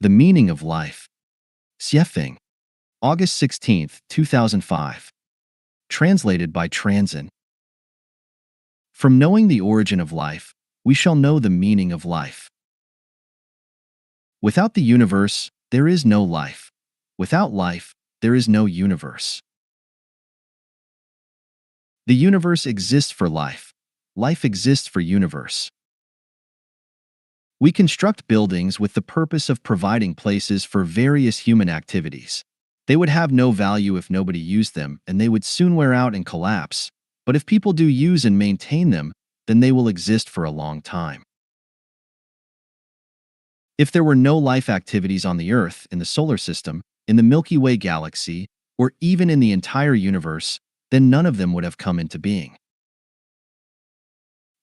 The Meaning of Life. Xiefeng, August 16, 2005. Translated by Transin. From knowing the origin of life, we shall know the meaning of life. Without the universe, there is no life. Without life, there is no universe. The universe exists for life. Life exists for universe. We construct buildings with the purpose of providing places for various human activities. They would have no value if nobody used them, and they would soon wear out and collapse. But if people do use and maintain them, then they will exist for a long time. If there were no life activities on the Earth, in the solar system, in the Milky Way galaxy, or even in the entire universe, then none of them would have come into being.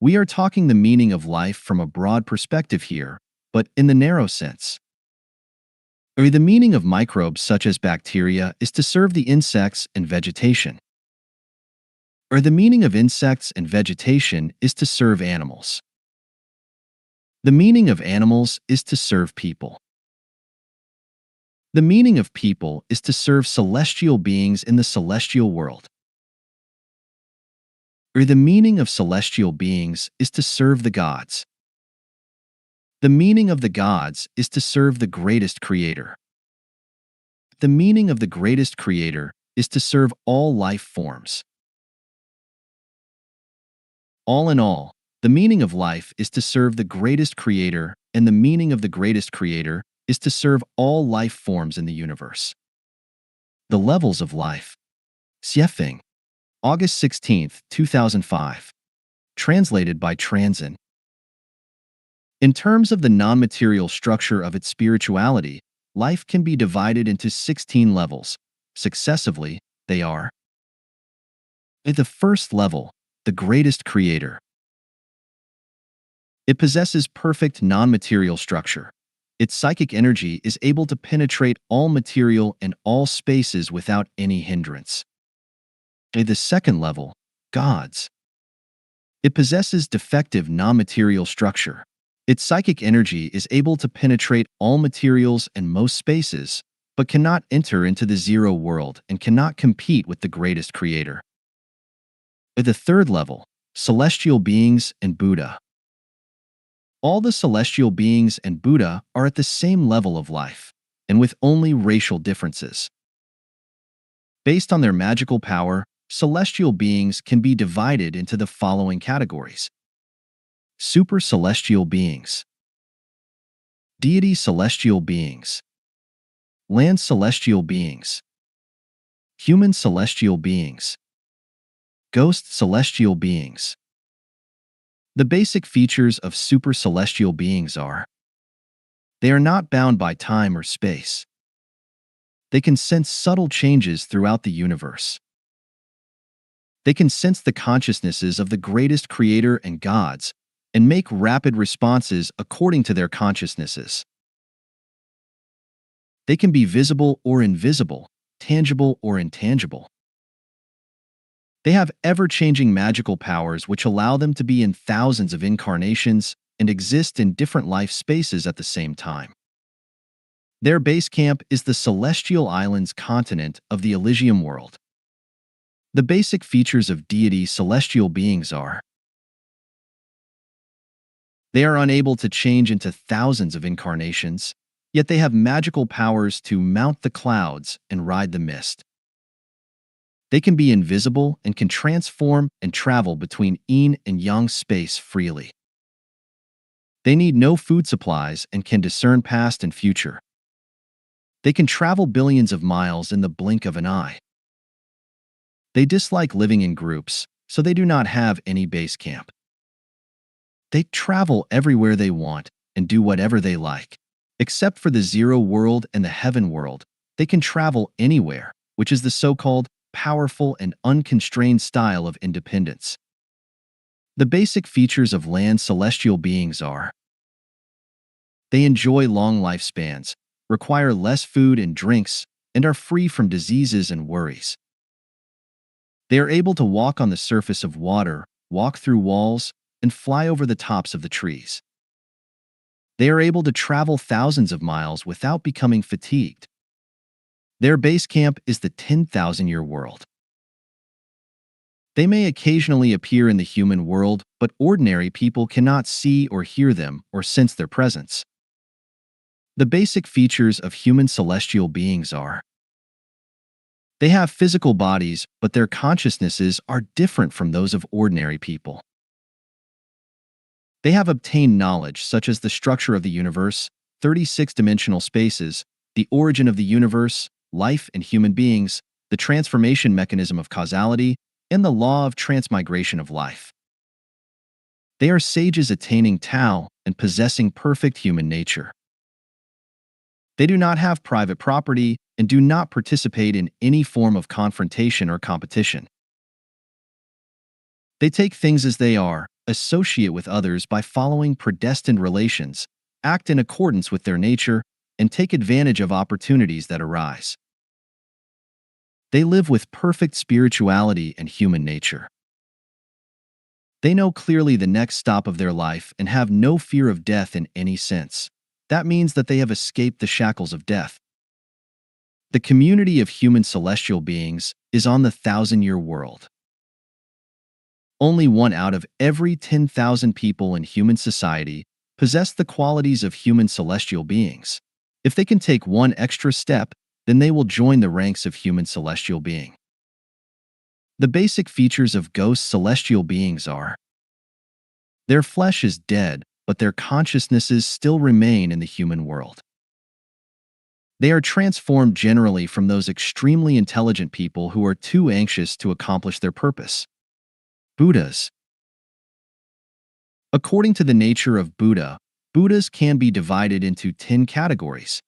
We are talking the meaning of life from a broad perspective here, but in the narrow sense. The meaning of microbes such as bacteria is to serve the insects and vegetation. The meaning of insects and vegetation is to serve animals. The meaning of animals is to serve people. The meaning of people is to serve celestial beings in the celestial world. The meaning of celestial beings is to serve the gods. The meaning of the gods is to serve the greatest creator. The meaning of the greatest creator is to serve all life forms. All in all, the meaning of life is to serve the greatest creator, and the meaning of the greatest creator is to serve all life forms in the universe. The levels of life. Xiefeng, August 16, 2005. Translated by Transin. In terms of the non-material structure of its spirituality, life can be divided into 16 levels. Successively, they are: at the first level, the greatest creator. It possesses perfect non-material structure. Its psychic energy is able to penetrate all material and all spaces without any hindrance. At the second level, gods. It possesses defective non-material structure. Its psychic energy is able to penetrate all materials and most spaces, but cannot enter into the zero world and cannot compete with the greatest creator. At the third level, celestial beings and Buddha. All the celestial beings and Buddha are at the same level of life, and with only racial differences. Based on their magical power, celestial beings can be divided into the following categories: super celestial beings, deity celestial beings, land celestial beings, human celestial beings, ghost celestial beings. The basic features of super celestial beings are: they are not bound by time or space. They can sense subtle changes throughout the universe. They can sense the consciousnesses of the greatest creator and gods and make rapid responses according to their consciousnesses. They can be visible or invisible, tangible or intangible. They have ever-changing magical powers which allow them to be in thousands of incarnations and exist in different life spaces at the same time. Their base camp is the Celestial Islands continent of the Elysium world. The basic features of deity celestial beings are: they are unable to change into thousands of incarnations, yet they have magical powers to mount the clouds and ride the mist. They can be invisible and can transform and travel between yin and yang space freely. They need no food supplies and can discern past and future. They can travel billions of miles in the blink of an eye. They dislike living in groups, so they do not have any base camp. They travel everywhere they want and do whatever they like. Except for the zero world and the heaven world, they can travel anywhere, which is the so-called powerful and unconstrained style of independence. The basic features of land celestial beings are: they enjoy long lifespans, require less food and drinks, and are free from diseases and worries. They are able to walk on the surface of water, walk through walls, and fly over the tops of the trees. They are able to travel thousands of miles without becoming fatigued. Their base camp is the 10,000-year world. They may occasionally appear in the human world, but ordinary people cannot see or hear them or sense their presence. The basic features of human celestial beings are: they have physical bodies, but their consciousnesses are different from those of ordinary people. They have obtained knowledge such as the structure of the universe, 36-dimensional spaces, the origin of the universe, life and human beings, the transformation mechanism of causality, and the law of transmigration of life. They are sages attaining Tao and possessing perfect human nature. They do not have private property and do not participate in any form of confrontation or competition. They take things as they are, associate with others by following predestined relations, act in accordance with their nature, and take advantage of opportunities that arise. They live with perfect spirituality and human nature. They know clearly the next stop of their life and have no fear of death in any sense. That means that they have escaped the shackles of death. The community of human celestial beings is on the 1,000-year world. Only 1 out of every 10,000 people in human society possess the qualities of human celestial beings. If they can take one extra step, then they will join the ranks of human celestial being. The basic features of ghost celestial beings are: their flesh is dead, but their consciousnesses still remain in the human world. They are transformed generally from those extremely intelligent people who are too anxious to accomplish their purpose. Buddhas. According to the nature of Buddha, Buddhas can be divided into 10 categories.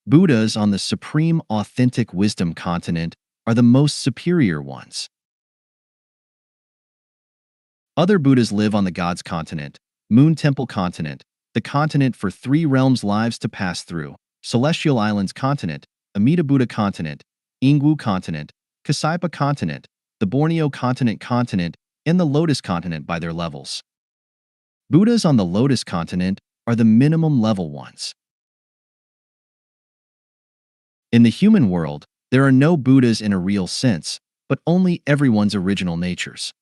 Buddhas on the supreme authentic wisdom continent are the most superior ones. Other Buddhas live on the God's continent, Moon Temple continent, the continent for 3 realms lives to pass through, Celestial Islands continent, Amida Buddha continent, Ingwu continent, Kasaipa continent, the Borneo continent, and the Lotus continent by their levels. Buddhas on the Lotus continent are the minimum level ones. In the human world, there are no Buddhas in a real sense, but only everyone's original natures.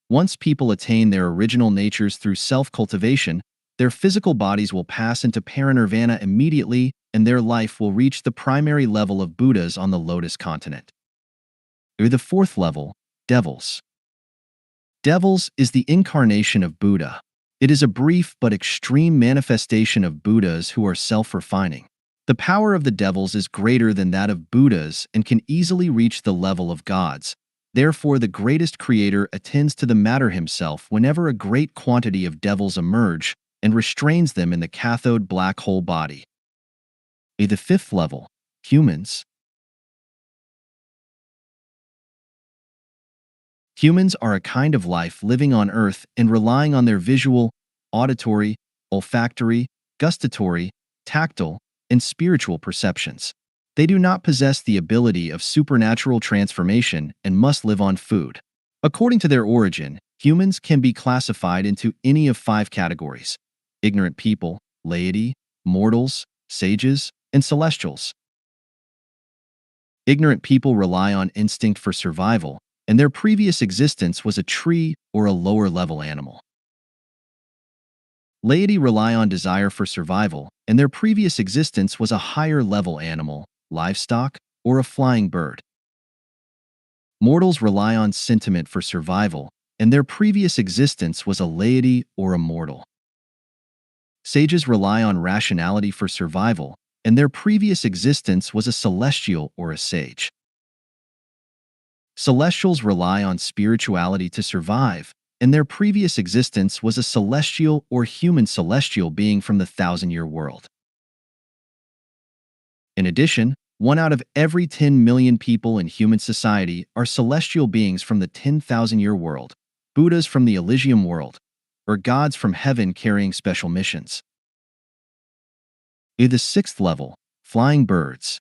Once people attain their original natures through self-cultivation, their physical bodies will pass into parinirvana immediately, and their life will reach the primary level of Buddhas on the Lotus continent. Or the 4th level, Devils. Devils is the incarnation of Buddha. It is a brief but extreme manifestation of Buddhas who are self-refining. The power of the devils is greater than that of Buddhas and can easily reach the level of gods. Therefore, the greatest creator attends to the matter himself whenever a great quantity of devils emerge and restrains them in the cathode black hole body. The 5th level, Humans. Humans are a kind of life living on Earth and relying on their visual, auditory, olfactory, gustatory, tactile, and spiritual perceptions. They do not possess the ability of supernatural transformation and must live on food. According to their origin, humans can be classified into any of 5 categories: ignorant people, laity, mortals, sages, and celestials. Ignorant people rely on instinct for survival, and their previous existence was a tree or a lower-level animal. Laity rely on desire for survival, and their previous existence was a higher-level animal, livestock, or a flying bird. Mortals rely on sentiment for survival, and their previous existence was a laity or a mortal. Sages rely on rationality for survival, and their previous existence was a celestial or a sage. Celestials rely on spirituality to survive, and their previous existence was a celestial or human celestial being from the 1,000-year world. In addition, 1 out of every 10 million people in human society are celestial beings from the 10,000-year world, Buddhas from the Elysium world, or gods from heaven carrying special missions. The 6th level, Flying Birds.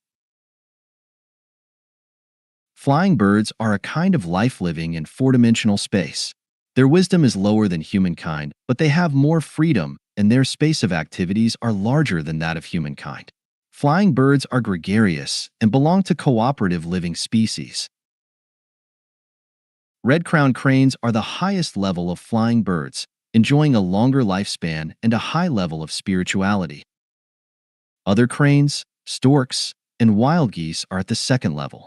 Flying birds are a kind of life living in 4-dimensional space. Their wisdom is lower than humankind, but they have more freedom and their space of activities are larger than that of humankind. Flying birds are gregarious and belong to cooperative living species. Red-crowned cranes are the highest level of flying birds, enjoying a longer lifespan and a high level of spirituality. Other cranes, storks, and wild geese are at the second level.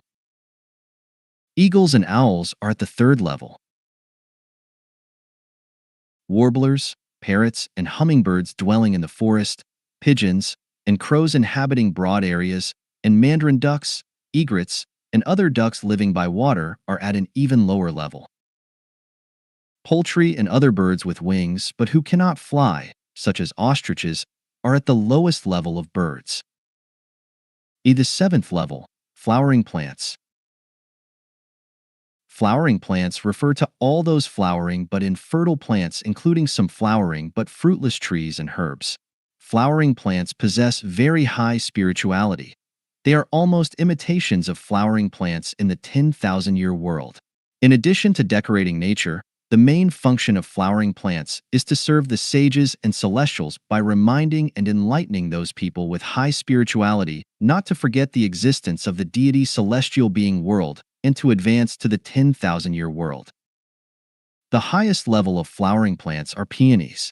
Eagles and owls are at the third level. Warblers, parrots, and hummingbirds dwelling in the forest, pigeons, and crows inhabiting broad areas, and mandarin ducks, egrets, and other ducks living by water are at an even lower level. Poultry and other birds with wings but who cannot fly, such as ostriches, are at the lowest level of birds. The seventh level, flowering plants. Flowering plants refer to all those flowering but infertile plants, including some flowering but fruitless trees and herbs. Flowering plants possess very high spirituality. They are almost imitations of flowering plants in the 10,000-year world. In addition to decorating nature, the main function of flowering plants is to serve the sages and celestials by reminding and enlightening those people with high spirituality not to forget the existence of the deity celestial being world and to advance to the 10,000-year world. The highest level of flowering plants are peonies.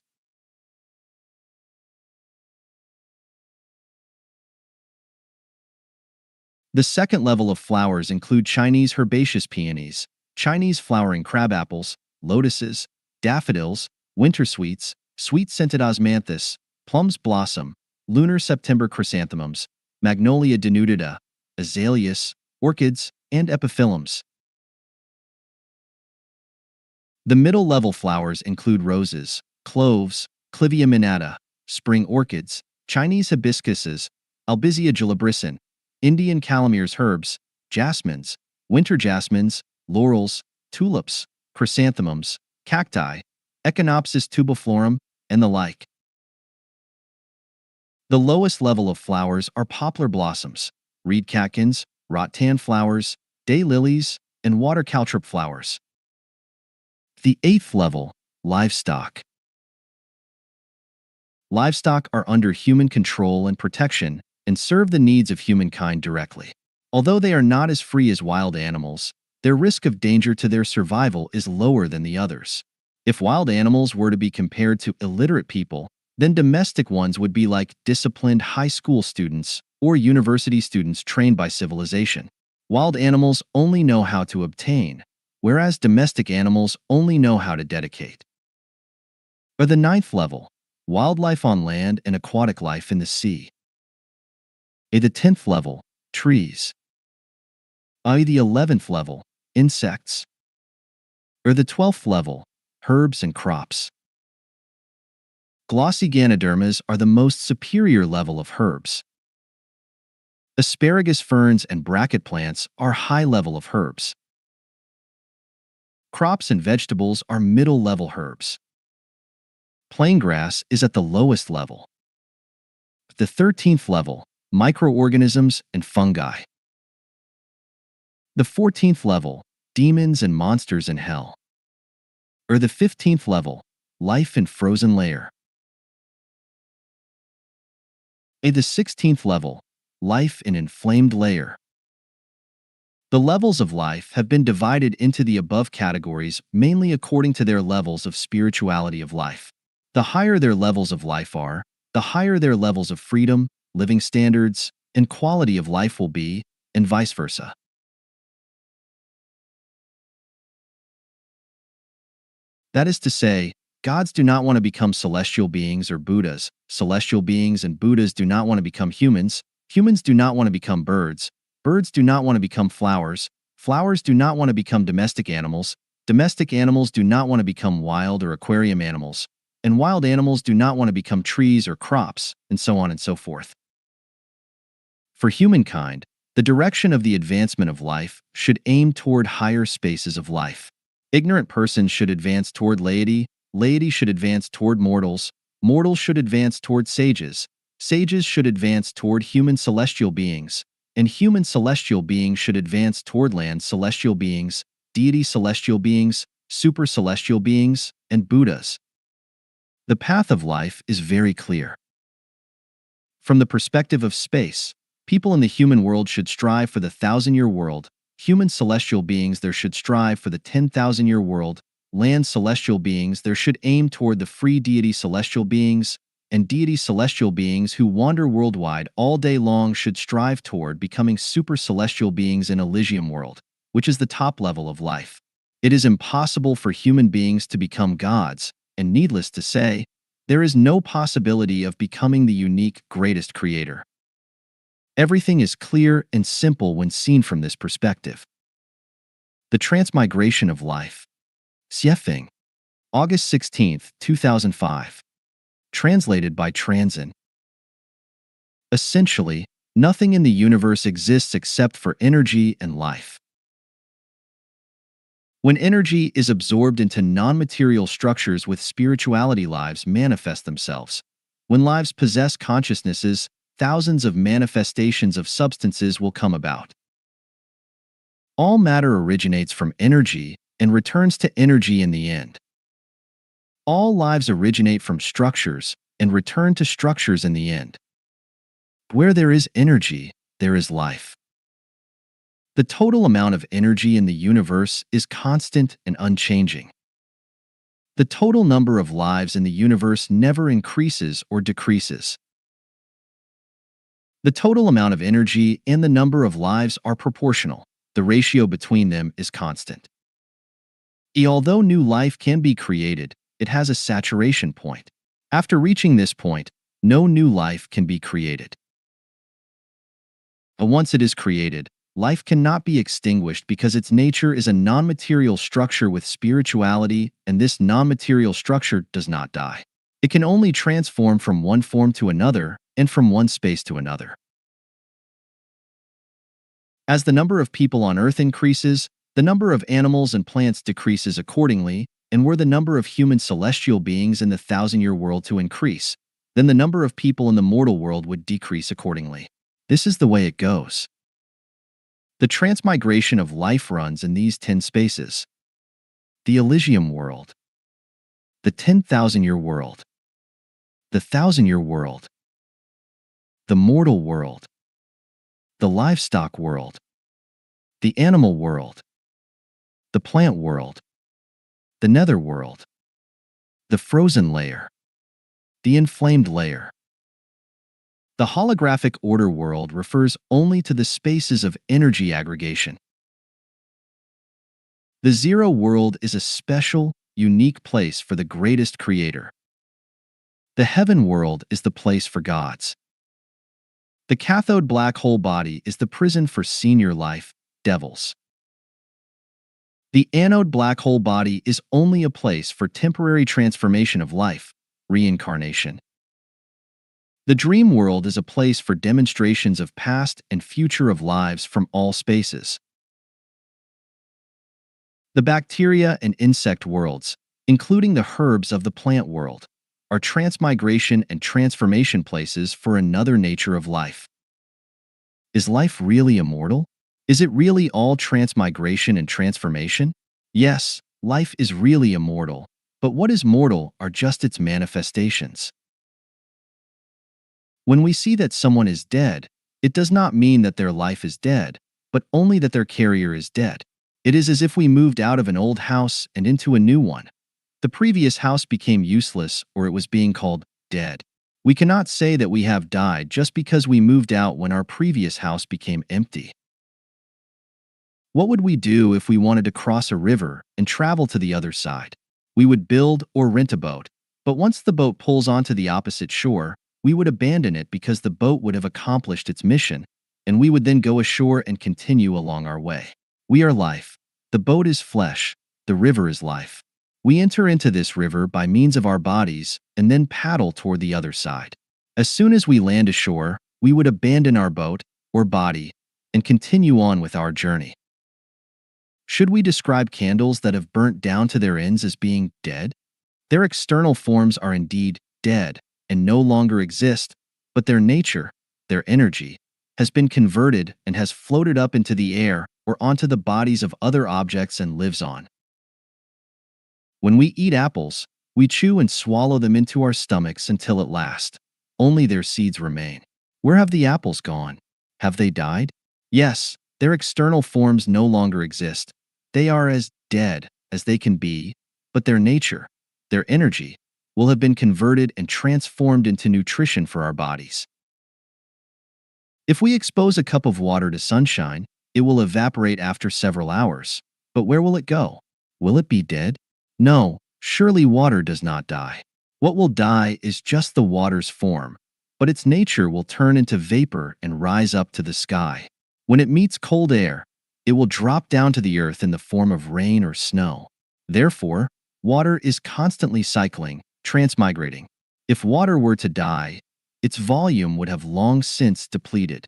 The second level of flowers include Chinese herbaceous peonies, Chinese flowering crabapples, lotuses, daffodils, winter sweets, sweet-scented osmanthus, plums blossom, lunar September chrysanthemums, magnolia denudata, azaleas, orchids, and epiphyllums. The middle-level flowers include roses, cloves, Clivia minata, spring orchids, Chinese hibiscuses, Albizia julibrissin, Indian calameres herbs, jasmines, winter jasmines, laurels, tulips, chrysanthemums, cacti, Echinopsis tubiflorum, and the like. The lowest level of flowers are poplar blossoms, reed catkins, rattan flowers, day lilies, and water caltrop flowers. The eighth level, livestock. Livestock are under human control and protection and serve the needs of humankind directly. Although they are not as free as wild animals, their risk of danger to their survival is lower than the others. If wild animals were to be compared to illiterate people, then domestic ones would be like disciplined high school students or university students trained by civilization. Wild animals only know how to obtain, whereas domestic animals only know how to dedicate. Or the ninth level, wildlife on land and aquatic life in the sea. The 10th level, trees. The 11th level, insects. Or the 12th level, herbs and crops. Glossy ganodermas are the most superior level of herbs. Asparagus ferns and bracket plants are high level of herbs. Crops and vegetables are middle-level herbs. Plain grass is at the lowest level. The 13th level, microorganisms and fungi. The 14th level, demons and monsters in hell. Or the 15th level, life in frozen layer. The 16th level, life in inflamed layer. The levels of life have been divided into the above categories mainly according to their levels of spirituality of life. The higher their levels of life are, the higher their levels of freedom, living standards, and quality of life will be, and vice versa. That is to say, gods do not want to become celestial beings or Buddhas, celestial beings and Buddhas do not want to become humans, humans do not want to become birds, birds do not want to become flowers, flowers do not want to become domestic animals do not want to become wild or aquarium animals, and wild animals do not want to become trees or crops, and so on and so forth. For humankind, the direction of the advancement of life should aim toward higher spaces of life. Ignorant persons should advance toward laity, laity should advance toward mortals, mortals should advance toward sages, sages should advance toward human celestial beings, and human celestial beings should advance toward land celestial beings, deity celestial beings, super celestial beings, and Buddhas. The path of life is very clear. From the perspective of space, people in the human world should strive for the 1,000-year world. Human celestial beings there should strive for the 10,000-year world. Land celestial beings there should aim toward the free deity celestial beings, and deity celestial beings who wander worldwide all day long should strive toward becoming super celestial beings in Elysium world, which is the top level of life. It is impossible for human beings to become gods, and needless to say, there is no possibility of becoming the unique greatest creator. Everything is clear and simple when seen from this perspective. The Transmigration of Life. Xiefeng, August 16, 2005. Translated by Transin. Essentially, nothing in the universe exists except for energy and life. When energy is absorbed into non-material structures with spirituality, lives manifest themselves. When lives possess consciousnesses, thousands of manifestations of substances will come about. All matter originates from energy and returns to energy in the end. All lives originate from structures and return to structures in the end. Where there is energy, there is life. The total amount of energy in the universe is constant and unchanging. The total number of lives in the universe never increases or decreases. The total amount of energy and the number of lives are proportional. The ratio between them is constant. Although new life can be created, it has a saturation point. After reaching this point, no new life can be created. But once it is created, life cannot be extinguished because its nature is a non-material structure with spirituality, and this non-material structure does not die. It can only transform from one form to another and from one space to another. As the number of people on Earth increases, the number of animals and plants decreases accordingly, and were the number of human celestial beings in the 1,000-year world to increase, then the number of people in the mortal world would decrease accordingly. This is the way it goes. The transmigration of life runs in these 10 spaces. The Elysium world, the 10,000-year world, the 1,000-year world, the mortal world, the livestock world, the animal world, the plant world, the nether world, the frozen layer, the inflamed layer. The holographic order world refers only to the spaces of energy aggregation. The zero world is a special, unique place for the greatest creator. The heaven world is the place for gods. The cathode black hole body is the prison for senior life, devils. The anode black hole body is only a place for temporary transformation of life, reincarnation. The dream world is a place for demonstrations of past and future of lives from all spaces. The bacteria and insect worlds, including the herbs of the plant world, are transmigration and transformation places for another nature of life. Is life really immortal? Is it really all transmigration and transformation? Yes, life is really immortal, but what is mortal are just its manifestations. When we see that someone is dead, it does not mean that their life is dead, but only that their carrier is dead. It is as if we moved out of an old house and into a new one. The previous house became useless, or it was being called dead. We cannot say that we have died just because we moved out when our previous house became empty. What would we do if we wanted to cross a river and travel to the other side? We would build or rent a boat, but once the boat pulls onto the opposite shore, we would abandon it because the boat would have accomplished its mission, and we would then go ashore and continue along our way. We are life. The boat is flesh. The river is life. We enter into this river by means of our bodies and then paddle toward the other side. As soon as we land ashore, we would abandon our boat or body and continue on with our journey. Should we describe candles that have burnt down to their ends as being dead? Their external forms are indeed dead and no longer exist, but their nature, their energy, has been converted and has floated up into the air or onto the bodies of other objects and lives on. When we eat apples, We chew and swallow them into our stomachs until at last only their seeds remain. Where have the apples gone? Have they died? Yes, their external forms no longer exist. They are as dead as they can be, but their nature, their energy, will have been converted and transformed into nutrition for our bodies. If we expose a cup of water to sunshine, it will evaporate after several hours. But where will it go? Will it be dead? No, surely water does not die. What will die is just the water's form, but its nature will turn into vapor and rise up to the sky. When it meets cold air, it will drop down to the earth in the form of rain or snow. Therefore, water is constantly cycling, transmigrating. If water were to die, its volume would have long since depleted.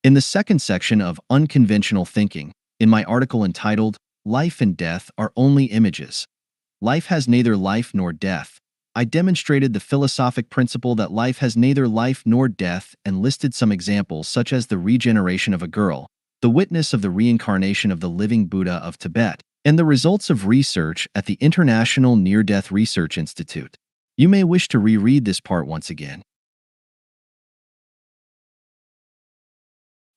In the second section of Unconventional Thinking, in my article entitled, Life and Death Are Only Images. Life has neither life nor death. I demonstrated the philosophic principle that life has neither life nor death and listed some examples such as the regeneration of a girl, the witness of the reincarnation of the living Buddha of Tibet, and the results of research at the International Near-Death Research Institute. You may wish to reread this part once again.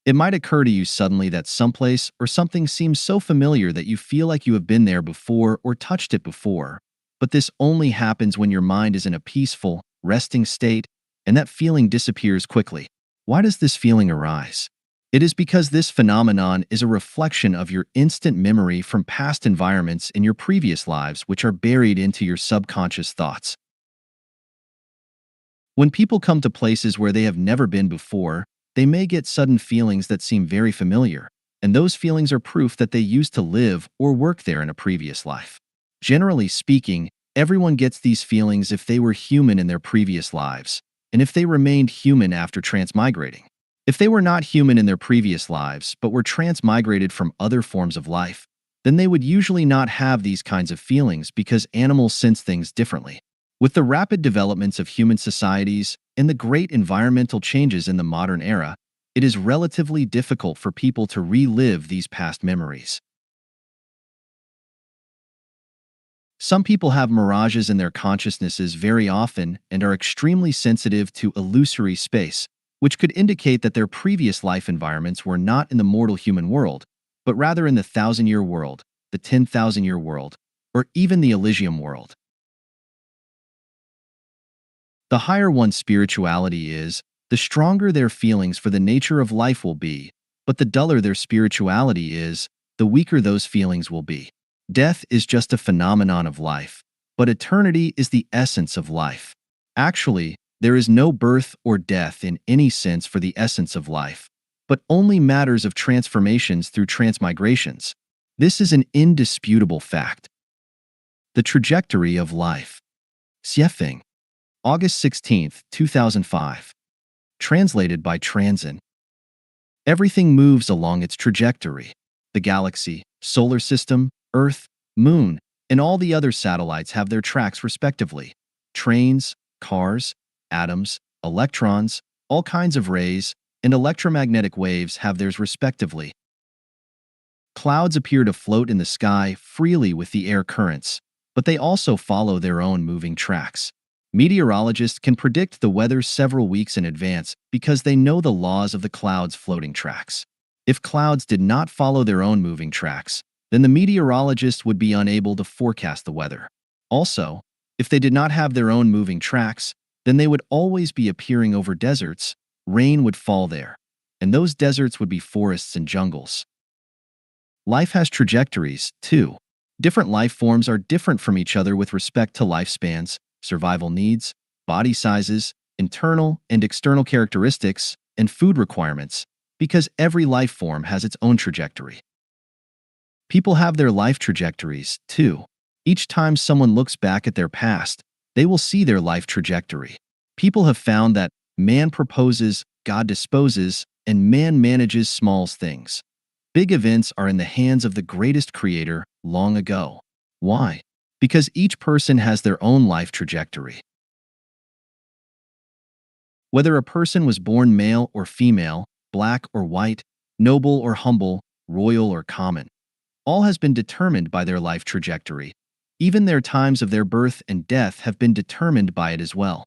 It might occur to you suddenly that someplace or something seems so familiar that you feel like you have been there before or touched it before, but this only happens when your mind is in a peaceful, resting state, and that feeling disappears quickly. Why does this feeling arise? It is because this phenomenon is a reflection of your instant memory from past environments in your previous lives which are buried into your subconscious thoughts. When people come to places where they have never been before, they may get sudden feelings that seem very familiar, and those feelings are proof that they used to live or work there in a previous life. Generally speaking, everyone gets these feelings if they were human in their previous lives, and if they remained human after transmigrating. If they were not human in their previous lives, but were transmigrated from other forms of life, then they would usually not have these kinds of feelings because animals sense things differently. With the rapid developments of human societies and the great environmental changes in the modern era, it is relatively difficult for people to relive these past memories. Some people have mirages in their consciousnesses very often and are extremely sensitive to illusory space, which could indicate that their previous life environments were not in the mortal human world, but rather in the thousand-year world, the 10,000-year world, or even the Elysium world. The higher one's spirituality is, the stronger their feelings for the nature of life will be, but the duller their spirituality is, the weaker those feelings will be. Death is just a phenomenon of life, but eternity is the essence of life. Actually, there is no birth or death in any sense for the essence of life, but only matters of transformations through transmigrations. This is an indisputable fact. The trajectory of life. Xiefeng, August 16, 2005. Translated by Transin. Everything moves along its trajectory. The galaxy, solar system, Earth, Moon, and all the other satellites have their tracks respectively. Trains, cars, atoms, electrons, all kinds of rays, and electromagnetic waves have theirs respectively. Clouds appear to float in the sky freely with the air currents, but they also follow their own moving tracks. Meteorologists can predict the weather several weeks in advance because they know the laws of the clouds' floating tracks. If clouds did not follow their own moving tracks, then the meteorologists would be unable to forecast the weather. Also, if they did not have their own moving tracks, then they would always be appearing over deserts, rain would fall there, and those deserts would be forests and jungles. Life has trajectories, too. Different life forms are different from each other with respect to lifespans, survival needs, body sizes, internal and external characteristics, and food requirements, because every life form has its own trajectory. People have their life trajectories, too. Each time someone looks back at their past, they will see their life trajectory. People have found that man proposes, God disposes, and man manages small things. Big events are in the hands of the greatest creator long ago. Why? Because each person has their own life trajectory. Whether a person was born male or female, black or white, noble or humble, royal or common, All has been determined by their life trajectory. Even their times of their birth and death have been determined by it as well.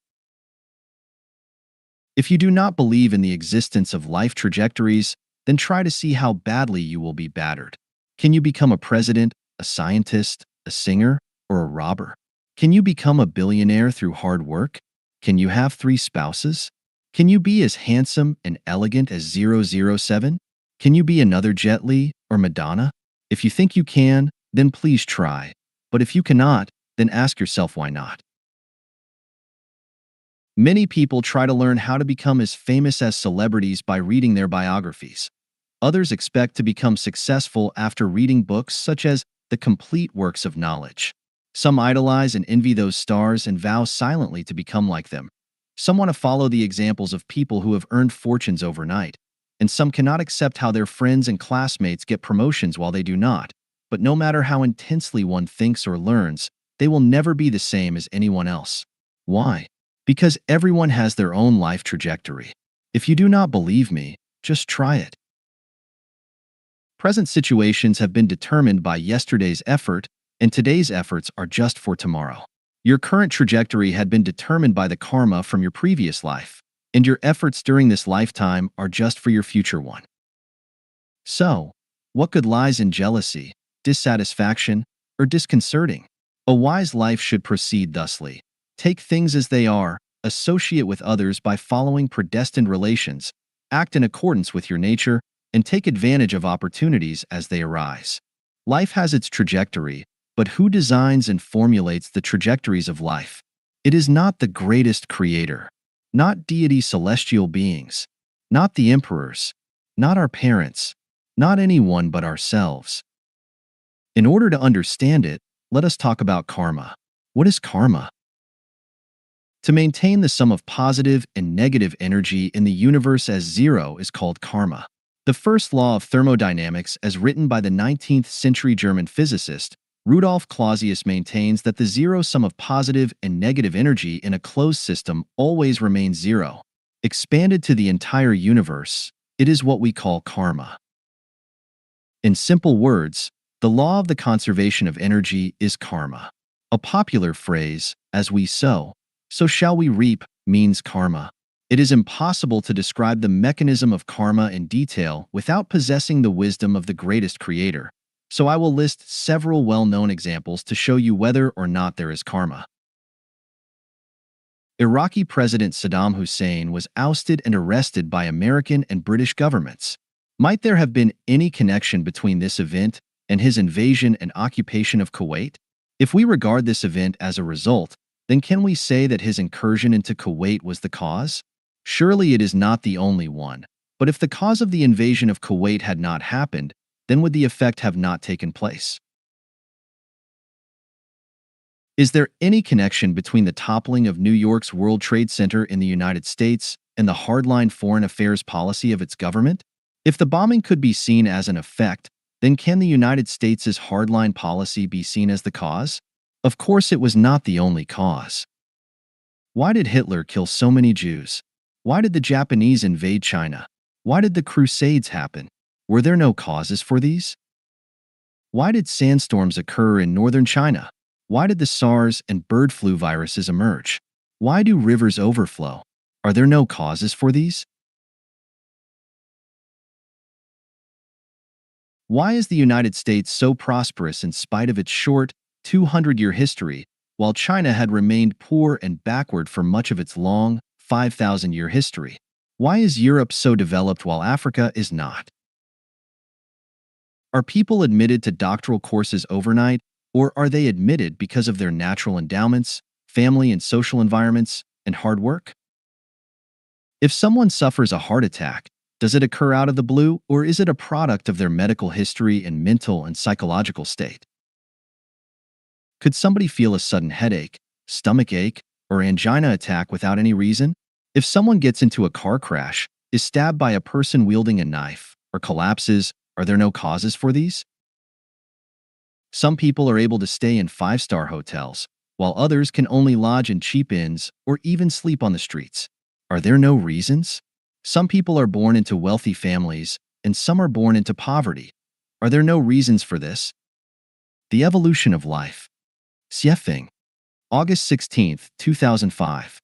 If you do not believe in the existence of life trajectories, then try to see how badly you will be battered. Can you become a president, a scientist, a singer, or a robber? Can you become a billionaire through hard work? Can you have 3 spouses? Can you be as handsome and elegant as 007? Can you be another Jet Li or Madonna? If you think you can, then please try. But if you cannot, then ask yourself why not. Many people try to learn how to become as famous as celebrities by reading their biographies. Others expect to become successful after reading books such as The Complete Works of Knowledge. Some idolize and envy those stars and vow silently to become like them. Some want to follow the examples of people who have earned fortunes overnight, and some cannot accept how their friends and classmates get promotions while they do not. But no matter how intensely one thinks or learns, they will never be the same as anyone else. Why? Because everyone has their own life trajectory. If you do not believe me, just try it. Present situations have been determined by yesterday's effort, and today's efforts are just for tomorrow. Your current trajectory had been determined by the karma from your previous life, and your efforts during this lifetime are just for your future one. So, what good lies in jealousy, dissatisfaction, or disconcerting? A wise life should proceed thusly. Take things as they are, associate with others by following predestined relations, act in accordance with your nature, and take advantage of opportunities as they arise. Life has its trajectory, but who designs and formulates the trajectories of life? It is not the greatest creator, not deity celestial beings, not the emperors, not our parents, not anyone but ourselves. In order to understand it, let us talk about karma. What is karma? To maintain the sum of positive and negative energy in the universe as zero is called karma. The first law of thermodynamics, as written by the 19th century German physicist Rudolf Clausius, maintains that the zero sum of positive and negative energy in a closed system always remains zero. Expanded to the entire universe, it is what we call karma. In simple words, the law of the conservation of energy is karma. A popular phrase, as we sow, so shall we reap, means karma. It is impossible to describe the mechanism of karma in detail without possessing the wisdom of the greatest creator, so I will list several well-known examples to show you whether or not there is karma. Iraqi President Saddam Hussein was ousted and arrested by American and British governments. Might there have been any connection between this event and his invasion and occupation of Kuwait? If we regard this event as a result, then can we say that his incursion into Kuwait was the cause? Surely it is not the only one. But if the cause of the invasion of Kuwait had not happened, then would the effect have not taken place? Is there any connection between the toppling of New York's World Trade Center in the United States and the hardline foreign affairs policy of its government? If the bombing could be seen as an effect, then can the United States' hardline policy be seen as the cause? Of course, it was not the only cause. Why did Hitler kill so many Jews? Why did the Japanese invade China? Why did the Crusades happen? Were there no causes for these? Why did sandstorms occur in northern China? Why did the SARS and bird flu viruses emerge? Why do rivers overflow? Are there no causes for these? Why is the United States so prosperous in spite of its short, 200-year history, while China had remained poor and backward for much of its long, 5,000-year history? Why is Europe so developed while Africa is not? Are people admitted to doctoral courses overnight, or are they admitted because of their natural endowments, family and social environments, and hard work? If someone suffers a heart attack, does it occur out of the blue, or is it a product of their medical history and mental and psychological state? Could somebody feel a sudden headache, stomach ache, or angina attack without any reason? If someone gets into a car crash, is stabbed by a person wielding a knife, or collapses, are there no causes for these? Some people are able to stay in 5-star hotels, while others can only lodge in cheap inns or even sleep on the streets. Are there no reasons? Some people are born into wealthy families, and some are born into poverty. Are there no reasons for this? The Evolution of Life. Xiefeng, August 16, 2005.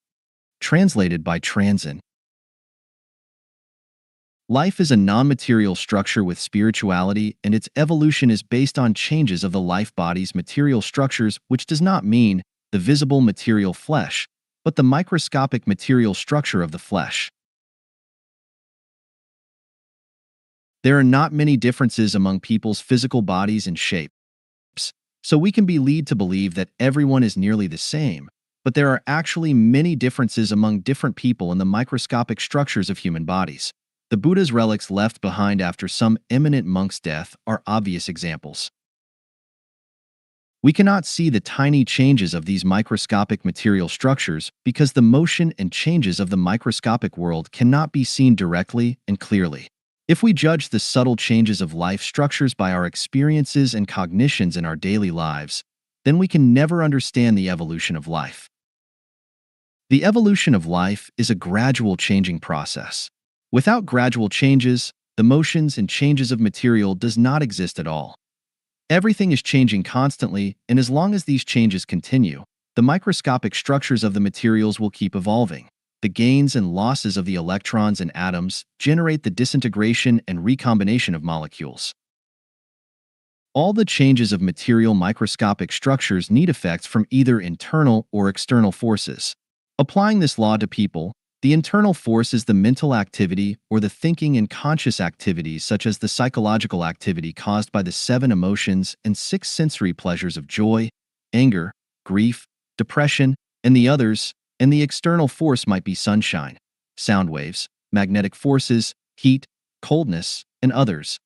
Translated by Transin. Life is a non-material structure with spirituality, and its evolution is based on changes of the life body's material structures, which does not mean the visible material flesh, but the microscopic material structure of the flesh. There are not many differences among people's physical bodies and shapes, so we can be led to believe that everyone is nearly the same, but there are actually many differences among different people in the microscopic structures of human bodies. The Buddha's relics left behind after some eminent monk's death are obvious examples. We cannot see the tiny changes of these microscopic material structures because the motion and changes of the microscopic world cannot be seen directly and clearly. If we judge the subtle changes of life structures by our experiences and cognitions in our daily lives, then we can never understand the evolution of life. The evolution of life is a gradual changing process. Without gradual changes, the motions and changes of material does not exist at all. Everything is changing constantly, and as long as these changes continue, the microscopic structures of the materials will keep evolving. The gains and losses of the electrons and atoms generate the disintegration and recombination of molecules. All the changes of material microscopic structures need effects from either internal or external forces. Applying this law to people, the internal force is the mental activity or the thinking and conscious activities such as the psychological activity caused by the 7 emotions and 6 sensory pleasures of joy, anger, grief, depression, and the others, and the external force might be sunshine, sound waves, magnetic forces, heat, coldness, and others.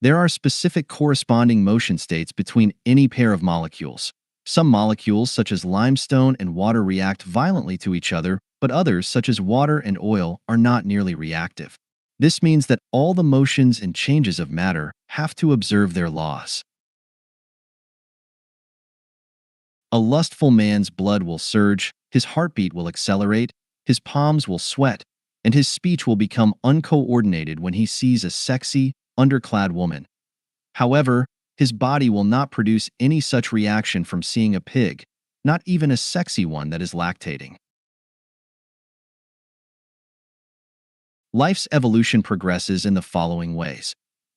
There are specific corresponding motion states between any pair of molecules. Some molecules, such as limestone and water, react violently to each other, but others, such as water and oil, are not nearly reactive. This means that all the motions and changes of matter have to observe their laws. A lustful man's blood will surge, his heartbeat will accelerate, his palms will sweat, and his speech will become uncoordinated when he sees a sexy, underclad woman. However, his body will not produce any such reaction from seeing a pig, not even a sexy one that is lactating. Life's evolution progresses in the following ways.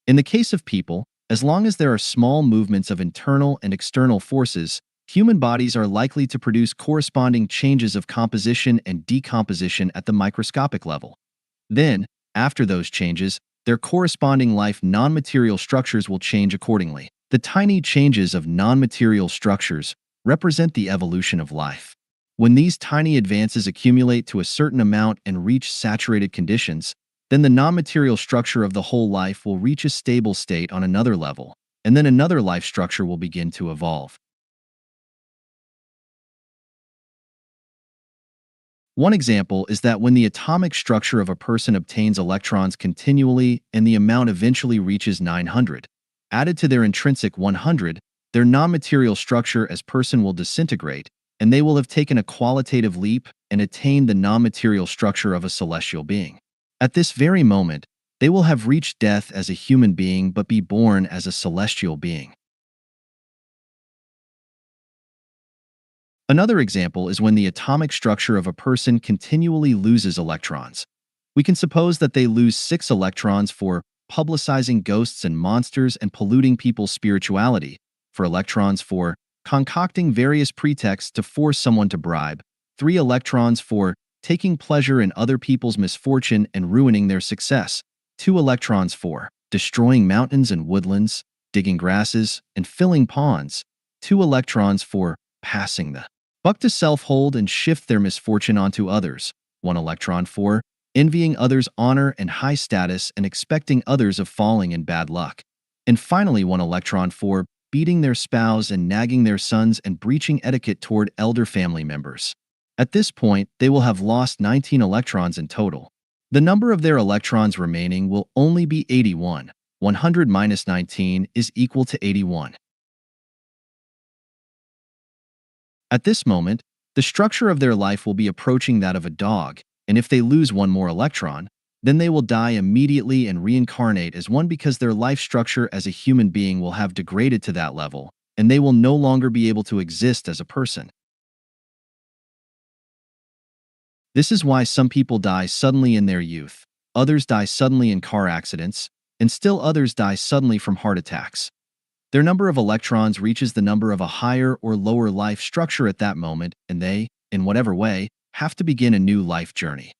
In the case of people, as long as there are small movements of internal and external forces, human bodies are likely to produce corresponding changes of composition and decomposition at the microscopic level. Then, after those changes, their corresponding life non-material structures will change accordingly. The tiny changes of non-material structures represent the evolution of life. When these tiny advances accumulate to a certain amount and reach saturated conditions, then the non-material structure of the whole life will reach a stable state on another level, and then another life structure will begin to evolve. One example is that when the atomic structure of a person obtains electrons continually and the amount eventually reaches 900, added to their intrinsic 100, their non-material structure as person will disintegrate, and they will have taken a qualitative leap and attained the non-material structure of a celestial being. At this very moment, they will have reached death as a human being but be born as a celestial being. Another example is when the atomic structure of a person continually loses electrons. We can suppose that they lose 6 electrons for publicizing ghosts and monsters and polluting people's spirituality, for electrons for concocting various pretexts to force someone to bribe, 3 electrons for taking pleasure in other people's misfortune and ruining their success, 2 electrons for destroying mountains and woodlands, digging grasses, and filling ponds, 2 electrons for passing the buck to self-hold and shift their misfortune onto others, 1 electron for envying others' honor and high status and expecting others of falling in bad luck, and finally 1 electron for beating their spouse and nagging their sons and breaching etiquette toward elder family members. At this point, they will have lost 19 electrons in total. The number of their electrons remaining will only be 81. 100 minus 19 is equal to 81. At this moment, the structure of their life will be approaching that of a dog, and if they lose 1 more electron, Then they will die immediately and reincarnate as one because their life structure as a human being will have degraded to that level, and they will no longer be able to exist as a person. This is why some people die suddenly in their youth, others die suddenly in car accidents, and still others die suddenly from heart attacks. Their number of electrons reaches the number of a higher or lower life structure at that moment, and they, in whatever way, have to begin a new life journey.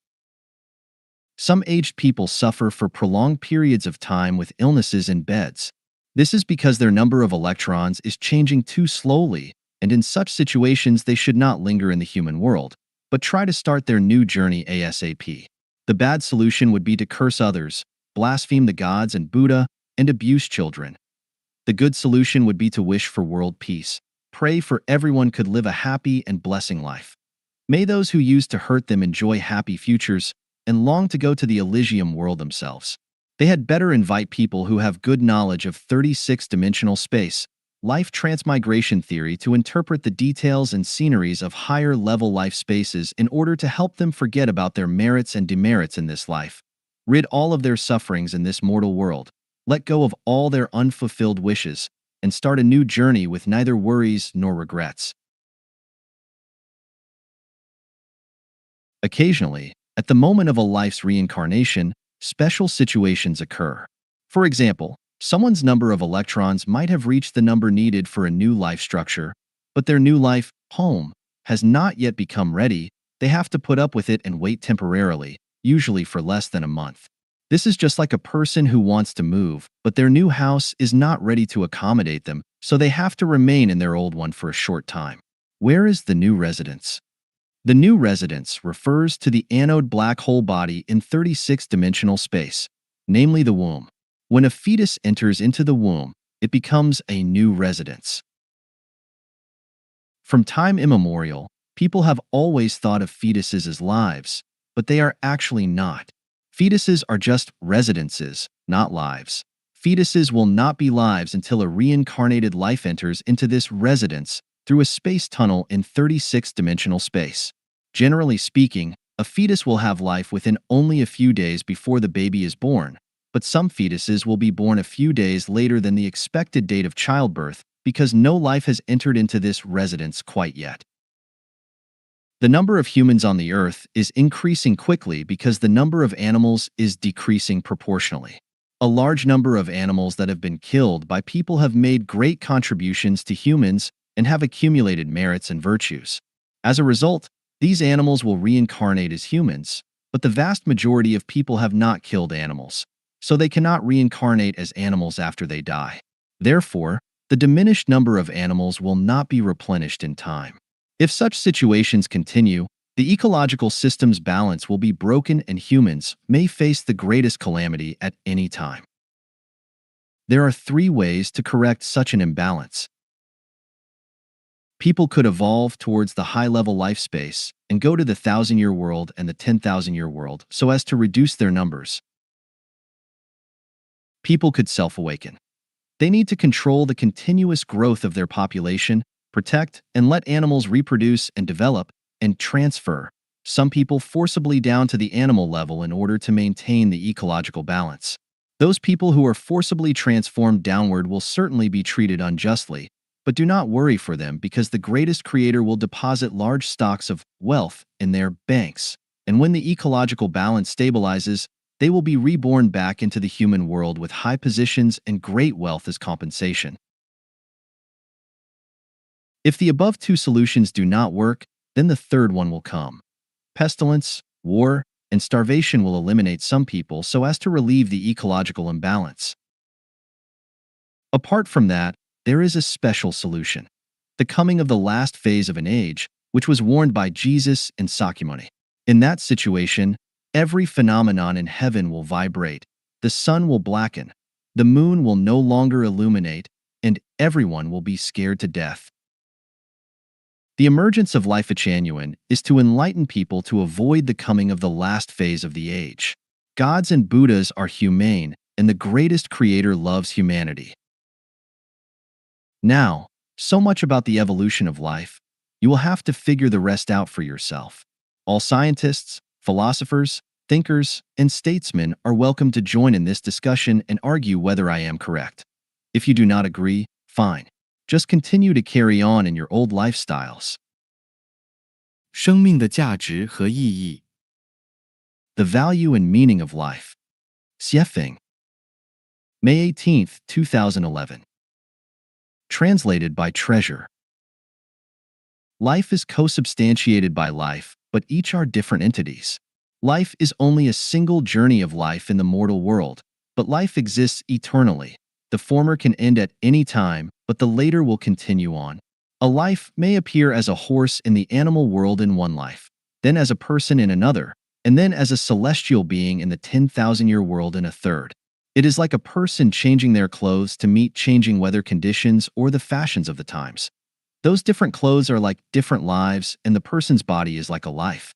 Some aged people suffer for prolonged periods of time with illnesses in beds. This is because their number of electrons is changing too slowly, and in such situations they should not linger in the human world, but try to start their new journey ASAP. The bad solution would be to curse others, blaspheme the gods and Buddha, and abuse children. The good solution would be to wish for world peace, pray for everyone could live a happy and blessing life. May those who used to hurt them enjoy happy futures and long to go to the Elysium world themselves. They had better invite people who have good knowledge of 36-dimensional space, life transmigration theory to interpret the details and sceneries of higher-level life spaces in order to help them forget about their merits and demerits in this life, rid all of their sufferings in this mortal world, let go of all their unfulfilled wishes, and start a new journey with neither worries nor regrets. Occasionally, at the moment of a life's reincarnation, special situations occur. For example, someone's number of electrons might have reached the number needed for a new life structure, but their new life, home, has not yet become ready. They have to put up with it and wait temporarily, usually for less than a month. This is just like a person who wants to move, but their new house is not ready to accommodate them, so they have to remain in their old one for a short time. Where is the new residence? The new residence refers to the anode black hole body in 36-dimensional space, namely the womb. When a fetus enters into the womb, it becomes a new residence. From time immemorial, people have always thought of fetuses as lives, but they are actually not. Fetuses are just residences, not lives. Fetuses will not be lives until a reincarnated life enters into this residence through a space tunnel in 36-dimensional space. Generally speaking, a fetus will have life within only a few days before the baby is born, but some fetuses will be born a few days later than the expected date of childbirth because no life has entered into this residence quite yet. The number of humans on the Earth is increasing quickly because the number of animals is decreasing proportionally. A large number of animals that have been killed by people have made great contributions to humans and have accumulated merits and virtues. As a result, these animals will reincarnate as humans, but the vast majority of people have not killed animals, so they cannot reincarnate as animals after they die. Therefore, the diminished number of animals will not be replenished in time. If such situations continue, the ecological system's balance will be broken and humans may face the greatest calamity at any time. There are 3 ways to correct such an imbalance. People could evolve towards the high-level life space and go to the 1,000-year world and the 10,000-year world so as to reduce their numbers. People could self-awaken. They need to control the continuous growth of their population, protect and let animals reproduce and develop, and transfer some people forcibly down to the animal level in order to maintain the ecological balance. Those people who are forcibly transformed downward will certainly be treated unjustly, but do not worry for them because the greatest creator will deposit large stocks of wealth in their banks, and when the ecological balance stabilizes, they will be reborn back into the human world with high positions and great wealth as compensation. If the above 2 solutions do not work, then the third one will come. Pestilence, war, and starvation will eliminate some people so as to relieve the ecological imbalance. Apart from that, there is a special solution: the coming of the last phase of an age, which was warned by Jesus and Sakyamuni. In that situation, every phenomenon in heaven will vibrate, the sun will blacken, the moon will no longer illuminate, and everyone will be scared to death. The emergence of Life Genuine is to enlighten people to avoid the coming of the last phase of the age. Gods and Buddhas are humane, and the greatest creator loves humanity. Now, so much about the evolution of life. You will have to figure the rest out for yourself. All scientists, philosophers, Thinkers and statesmen are welcome to join in this discussion and argue whether I am correct. If you do not agree, fine. Just continue to carry on in your old lifestyles. 生命的价值和意义。The value and meaning of life. Xiefeng. May 18th, 2011. Translated by Treasure. Life is co-substantiated by life, but each are different entities. Life is only a single journey of life in the mortal world, but life exists eternally. The former can end at any time, but the later will continue on. A life may appear as a horse in the animal world in one life, then as a person in another, and then as a celestial being in the 10,000-year world in a third. It is like a person changing their clothes to meet changing weather conditions or the fashions of the times. Those different clothes are like different lives, and the person's body is like a life.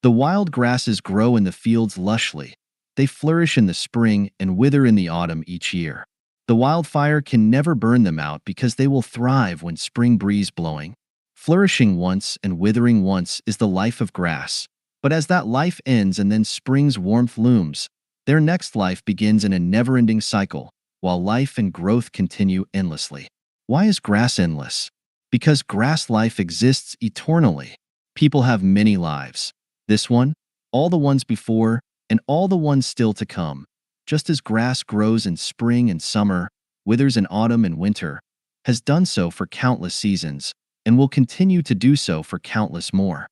The wild grasses grow in the fields lushly. They flourish in the spring and wither in the autumn each year. The wildfire can never burn them out because they will thrive when spring breeze blowing. Flourishing once and withering once is the life of grass. But as that life ends and then spring's warmth looms, their next life begins in a never-ending cycle, while life and growth continue endlessly. Why is grass endless? Because grass life exists eternally. People have many lives. This one, all the ones before, and all the ones still to come. Just as grass grows in spring and summer, withers in autumn and winter, has done so for countless seasons, and will continue to do so for countless more.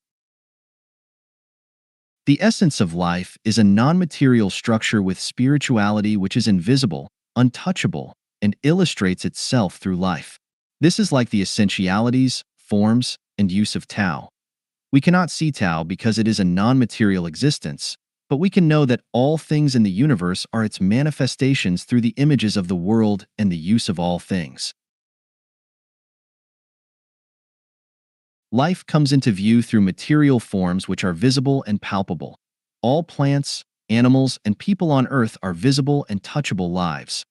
The essence of life is a non-material structure with spirituality which is invisible, untouchable, and illustrates itself through life. This is like the essentialities, forms, and use of Tao. We cannot see Tao because it is a non-material existence, but we can know that all things in the universe are its manifestations through the images of the world and the use of all things. Life comes into view through material forms which are visible and palpable. All plants, animals, and people on Earth are visible and touchable lives.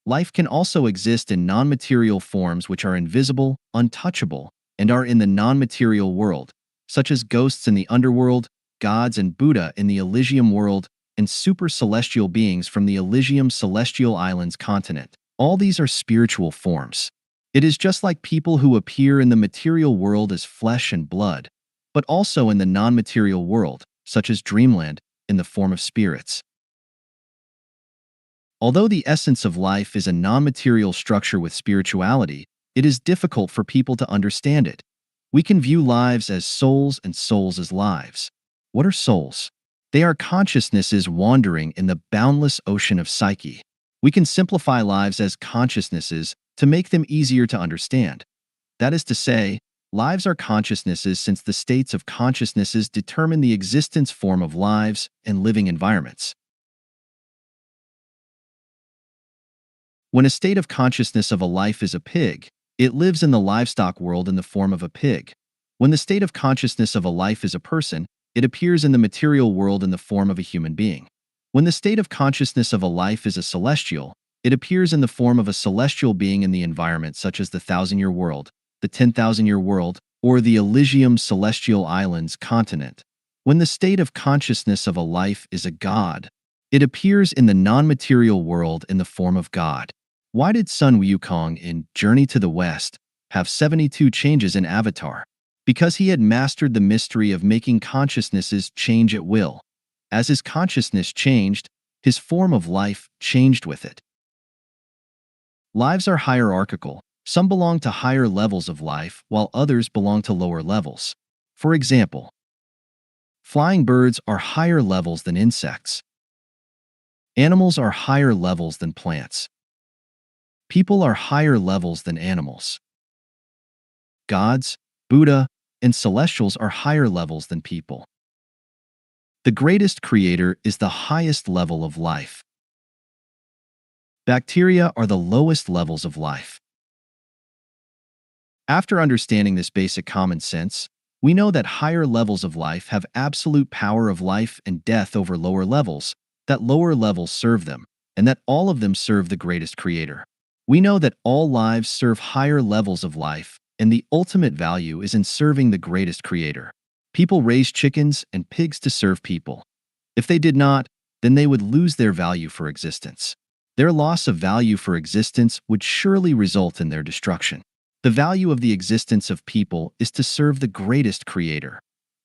Life can also exist in non-material forms which are invisible, untouchable, and are in the non-material world, such as ghosts in the underworld, gods and Buddha in the Elysium world, and super-celestial beings from the Elysium Celestial Islands continent. All these are spiritual forms. It is just like people who appear in the material world as flesh and blood, but also in the non-material world, such as dreamland, in the form of spirits. Although the essence of life is a non-material structure with spirituality, it is difficult for people to understand it. We can view lives as souls and souls as lives. What are souls? They are consciousnesses wandering in the boundless ocean of psyche. We can simplify lives as consciousnesses to make them easier to understand. That is to say, lives are consciousnesses since the states of consciousnesses determine the existence form of lives and living environments. When a state of consciousness of a life is a pig, it lives in the livestock world in the form of a pig. When the state of consciousness of a life is a person, it appears in the material world in the form of a human being. When the state of consciousness of a life is a celestial, it appears in the form of a celestial being in the environment such as the 1,000-year world, the 10,000-year world, or the Elysium Celestial Islands continent. When the state of consciousness of a life is a god, it appears in the non-material world in the form of God. Why did Sun Wukong in Journey to the West have 72 changes in Avatar? Because he had mastered the mystery of making consciousnesses change at will. As his consciousness changed, his form of life changed with it. Lives are hierarchical. Some belong to higher levels of life, while others belong to lower levels. For example, flying birds are higher levels than insects. Animals are higher levels than plants. People are higher levels than animals. Gods, Buddha, and celestials are higher levels than people. The greatest creator is the highest level of life. Bacteria are the lowest levels of life. After understanding this basic common sense, we know that higher levels of life have absolute power of life and death over lower levels, that lower levels serve them, and that all of them serve the greatest creator. We know that all lives serve higher levels of life, and the ultimate value is in serving the greatest creator. People raise chickens and pigs to serve people. If they did not, then they would lose their value for existence. Their loss of value for existence would surely result in their destruction. The value of the existence of people is to serve the greatest creator.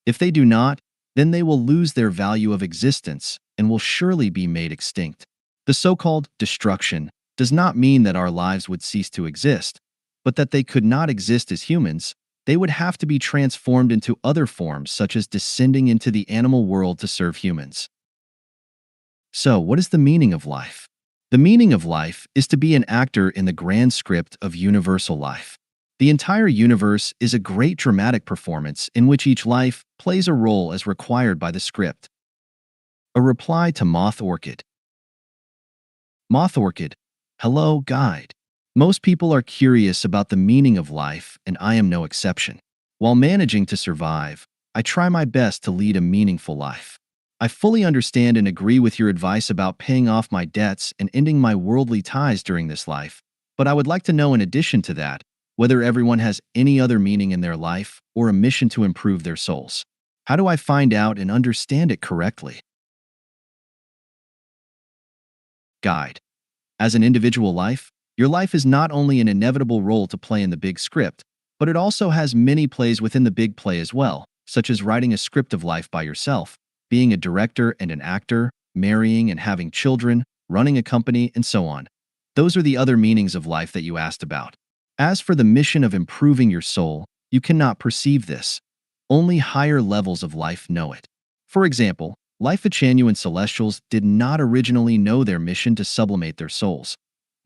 If they do not, then they will lose their value of existence and will surely be made extinct. The so-called destruction does not mean that our lives would cease to exist, but that they could not exist as humans. They would have to be transformed into other forms, such as descending into the animal world to serve humans. So, what is the meaning of life? The meaning of life is to be an actor in the grand script of universal life. The entire universe is a great dramatic performance in which each life plays a role as required by the script. A reply to Moth Orchid. Moth Orchid, hello, guide. Most people are curious about the meaning of life, and I am no exception. While managing to survive, I try my best to lead a meaningful life. I fully understand and agree with your advice about paying off my debts and ending my worldly ties during this life, but I would like to know, in addition to that, whether everyone has any other meaning in their life or a mission to improve their souls. How do I find out and understand it correctly? Guide. As an individual life, your life is not only an inevitable role to play in the big script, but it also has many plays within the big play as well, such as writing a script of life by yourself, being a director and an actor, marrying and having children, running a company, and so on. Those are the other meanings of life that you asked about. As for the mission of improving your soul, you cannot perceive this. Only higher levels of life know it. For example, Life Chanyuan Celestials did not originally know their mission to sublimate their souls.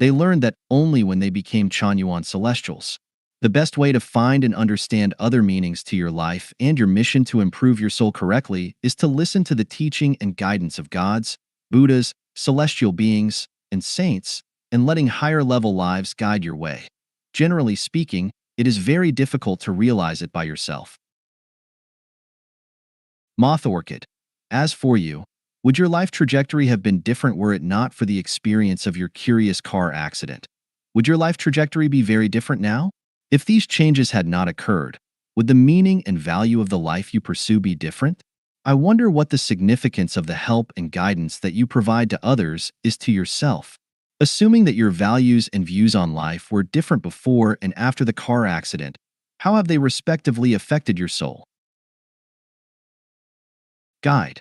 They learned that only when they became Chanyuan Celestials. The best way to find and understand other meanings to your life and your mission to improve your soul correctly is to listen to the teaching and guidance of gods, Buddhas, celestial beings, and saints, and letting higher-level lives guide your way. Generally speaking, it is very difficult to realize it by yourself. Moth Orchid. As for you, would your life trajectory have been different were it not for the experience of your curious car accident? Would your life trajectory be very different now? If these changes had not occurred, would the meaning and value of the life you pursue be different? I wonder what the significance of the help and guidance that you provide to others is to yourself. Assuming that your values and views on life were different before and after the car accident, how have they respectively affected your soul? Guide.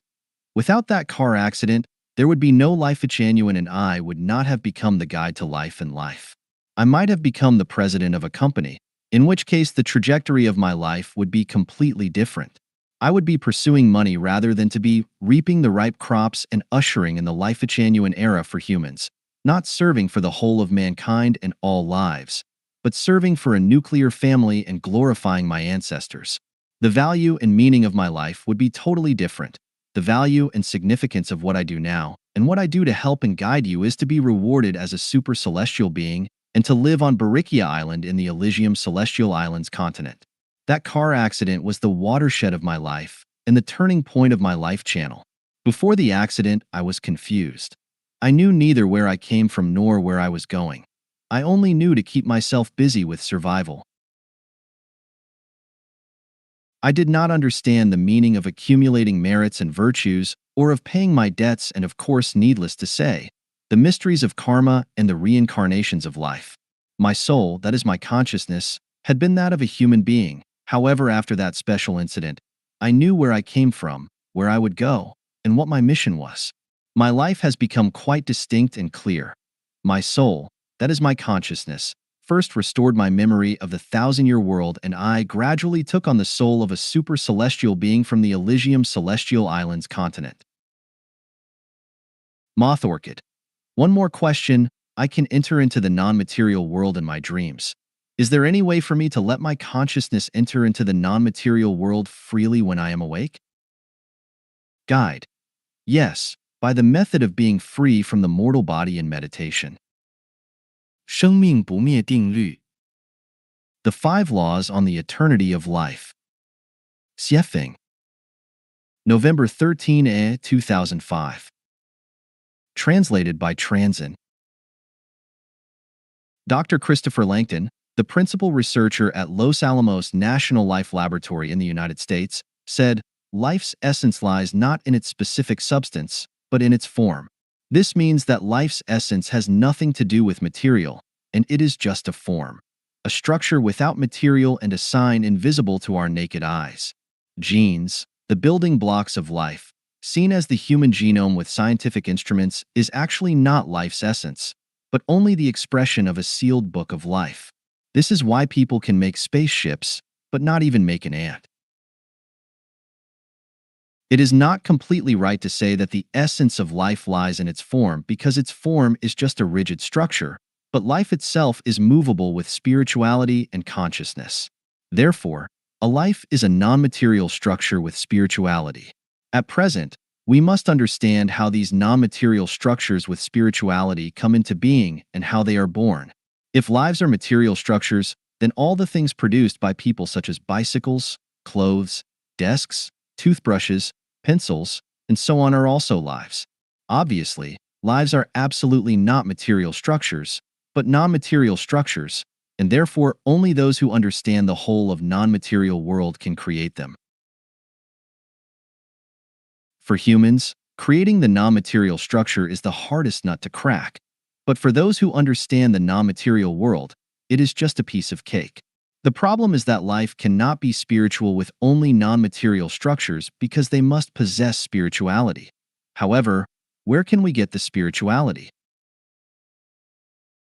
Without that car accident, there would be no Life Chanyuan, and I would not have become the guide to life and life. I might have become the president of a company, in which case the trajectory of my life would be completely different. I would be pursuing money rather than to be reaping the ripe crops and ushering in the Life Chanyuan era for humans, not serving for the whole of mankind and all lives, but serving for a nuclear family and glorifying my ancestors. The value and meaning of my life would be totally different. The value and significance of what I do now and what I do to help and guide you is to be rewarded as a super celestial being and to live on Barikia Island in the Elysium Celestial Islands continent. That car accident was the watershed of my life and the turning point of my life channel. Before the accident, I was confused. I knew neither where I came from nor where I was going. I only knew to keep myself busy with survival. I did not understand the meaning of accumulating merits and virtues or of paying my debts, and of course, needless to say, the mysteries of karma and the reincarnations of life. My soul, that is my consciousness, had been that of a human being. However, after that special incident, I knew where I came from, where I would go, and what my mission was. My life has become quite distinct and clear. My soul, that is my consciousness, first restored my memory of the thousand-year world, and I gradually took on the soul of a super celestial being from the Elysium Celestial Islands continent. Moth Orchid. One more question. I can enter into the non-material world in my dreams. Is there any way for me to let my consciousness enter into the non-material world freely when I am awake? Guide. Yes, by the method of being free from the mortal body in meditation. 生命不灭定律 The 5 Laws on the Eternity of Life. Xiefeng. November 13, 2005. Translated by Transin. Dr. Christopher Langton, the principal researcher at Los Alamos National Life Laboratory in the United States, said, life's essence lies not in its specific substance, but in its form. This means that life's essence has nothing to do with material, and it is just a form, a structure without material and a sign invisible to our naked eyes. Genes, the building blocks of life, seen as the human genome with scientific instruments, is actually not life's essence, but only the expression of a sealed book of life. This is why people can make spaceships, but not even make an ant. It is not completely right to say that the essence of life lies in its form because its form is just a rigid structure, but life itself is movable with spirituality and consciousness. Therefore, a life is a non-material structure with spirituality. At present, we must understand how these non-material structures with spirituality come into being and how they are born. If lives are material structures, then all the things produced by people such as bicycles, clothes, desks, toothbrushes, pencils, and so on are also lives. Obviously, lives are absolutely not material structures, but non-material structures, and therefore only those who understand the whole of non-material world can create them. For humans, creating the non-material structure is the hardest nut to crack, but for those who understand the non-material world, it is just a piece of cake. The problem is that life cannot be spiritual with only non-material structures because they must possess spirituality. However, where can we get the spirituality?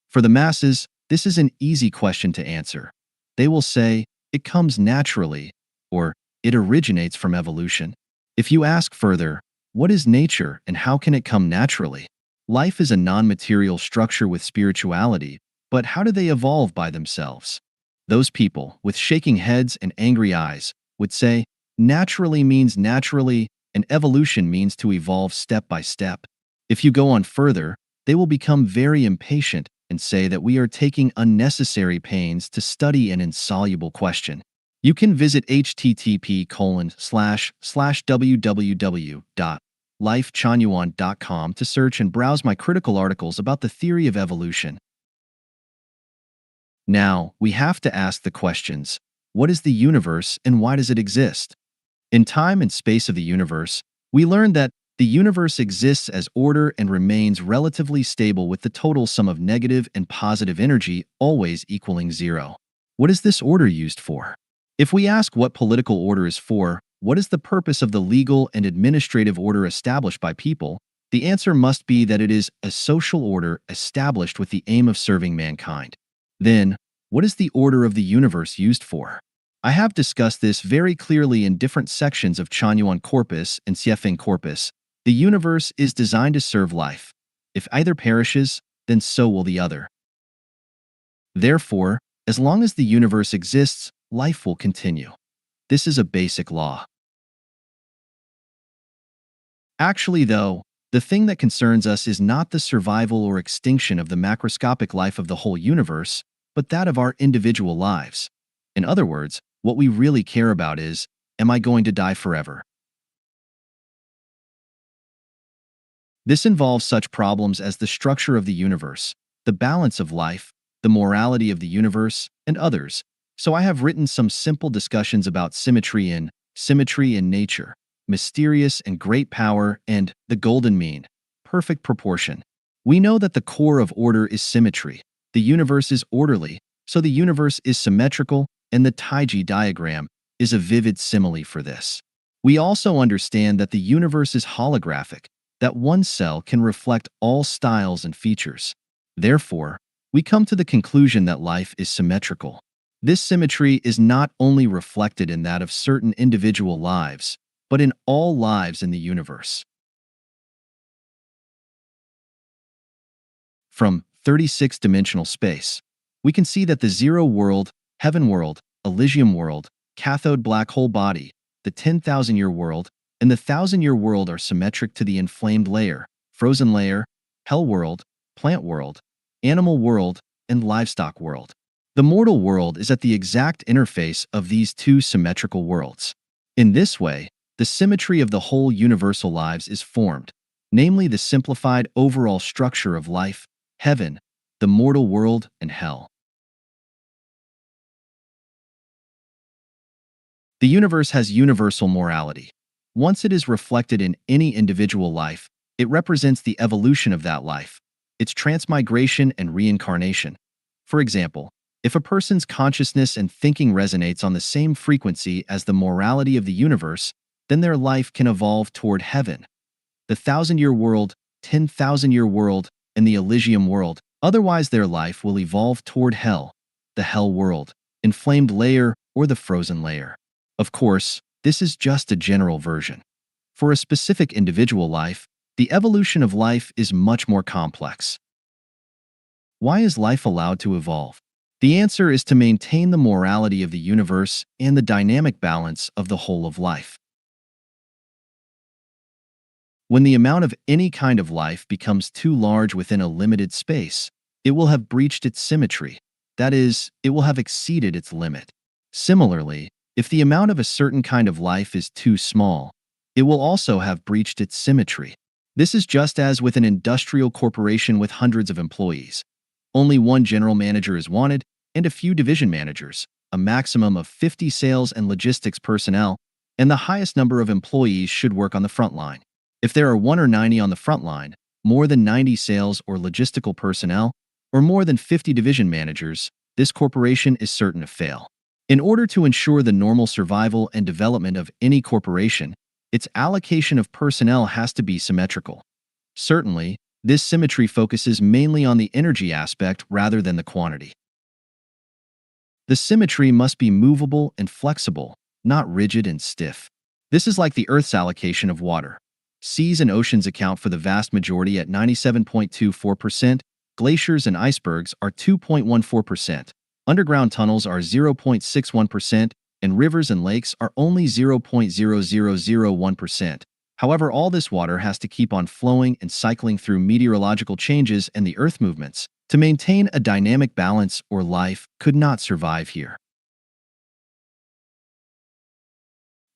For the masses, this is an easy question to answer. They will say, it comes naturally, or it originates from evolution. If you ask further, what is nature and how can it come naturally? Life is a non-material structure with spirituality, but how do they evolve by themselves? Those people, with shaking heads and angry eyes, would say, naturally means naturally, and evolution means to evolve step by step. If you go on further, they will become very impatient and say that we are taking unnecessary pains to study an insoluble question. You can visit http://www.lifechanyuan.com to search and browse my critical articles about the theory of evolution. Now, we have to ask the questions, what is the universe and why does it exist? In time and space of the universe, we learned that the universe exists as order and remains relatively stable with the total sum of negative and positive energy always equaling zero. What is this order used for? If we ask what political order is for, what is the purpose of the legal and administrative order established by people, the answer must be that it is a social order established with the aim of serving mankind. Then, what is the order of the universe used for? I have discussed this very clearly in different sections of Chanyuan Corpus and Siefeng Corpus. The universe is designed to serve life. If either perishes, then so will the other. Therefore, as long as the universe exists, life will continue. This is a basic law. Actually, though, the thing that concerns us is not the survival or extinction of the macroscopic life of the whole universe, but that of our individual lives. In other words, what we really care about is, am I going to die forever? This involves such problems as the structure of the universe, the balance of life, the morality of the universe, and others. So I have written some simple discussions about symmetry in nature, mysterious and great power, and the golden mean, perfect proportion. We know that the core of order is symmetry. The universe is orderly, so the universe is symmetrical, and the Taiji diagram is a vivid simile for this. We also understand that the universe is holographic, that one cell can reflect all styles and features. Therefore, we come to the conclusion that life is symmetrical. This symmetry is not only reflected in that of certain individual lives, but in all lives in the universe. From 36-dimensional space, we can see that the zero world, heaven world, Elysium world, cathode black hole body, the 10,000-year world, and the 1,000-year world are symmetric to the inflamed layer, frozen layer, hell world, plant world, animal world, and livestock world. The mortal world is at the exact interface of these two symmetrical worlds. In this way, the symmetry of the whole universal lives is formed, namely the simplified overall structure of life, heaven, the mortal world, and hell. The universe has universal morality. Once it is reflected in any individual life, it represents the evolution of that life, its transmigration and reincarnation. For example, if a person's consciousness and thinking resonates on the same frequency as the morality of the universe, then their life can evolve toward heaven, the 1,000-year world, 10,000-year world, and the Elysium world. Otherwise, their life will evolve toward hell, the hell world, inflamed layer, or the frozen layer. Of course, this is just a general version. For a specific individual life, the evolution of life is much more complex. Why is life allowed to evolve? The answer is to maintain the morality of the universe and the dynamic balance of the whole of life. When the amount of any kind of life becomes too large within a limited space, it will have breached its symmetry. That is, it will have exceeded its limit. Similarly, if the amount of a certain kind of life is too small, it will also have breached its symmetry. This is just as with an industrial corporation with hundreds of employees. Only one general manager is wanted, and a few division managers, a maximum of 50 sales and logistics personnel, and the highest number of employees should work on the front line. If there are 1 or 90 on the front line, more than 90 sales or logistical personnel, or more than 50 division managers, this corporation is certain to fail. In order to ensure the normal survival and development of any corporation, its allocation of personnel has to be symmetrical. Certainly, this symmetry focuses mainly on the energy aspect rather than the quantity. The symmetry must be movable and flexible, not rigid and stiff. This is like the Earth's allocation of water. Seas and oceans account for the vast majority at 97.24%, glaciers and icebergs are 2.14%, underground tunnels are 0.61%, and rivers and lakes are only 0.0001%. However, all this water has to keep on flowing and cycling through meteorological changes and the Earth movements to maintain a dynamic balance, or life could not survive here.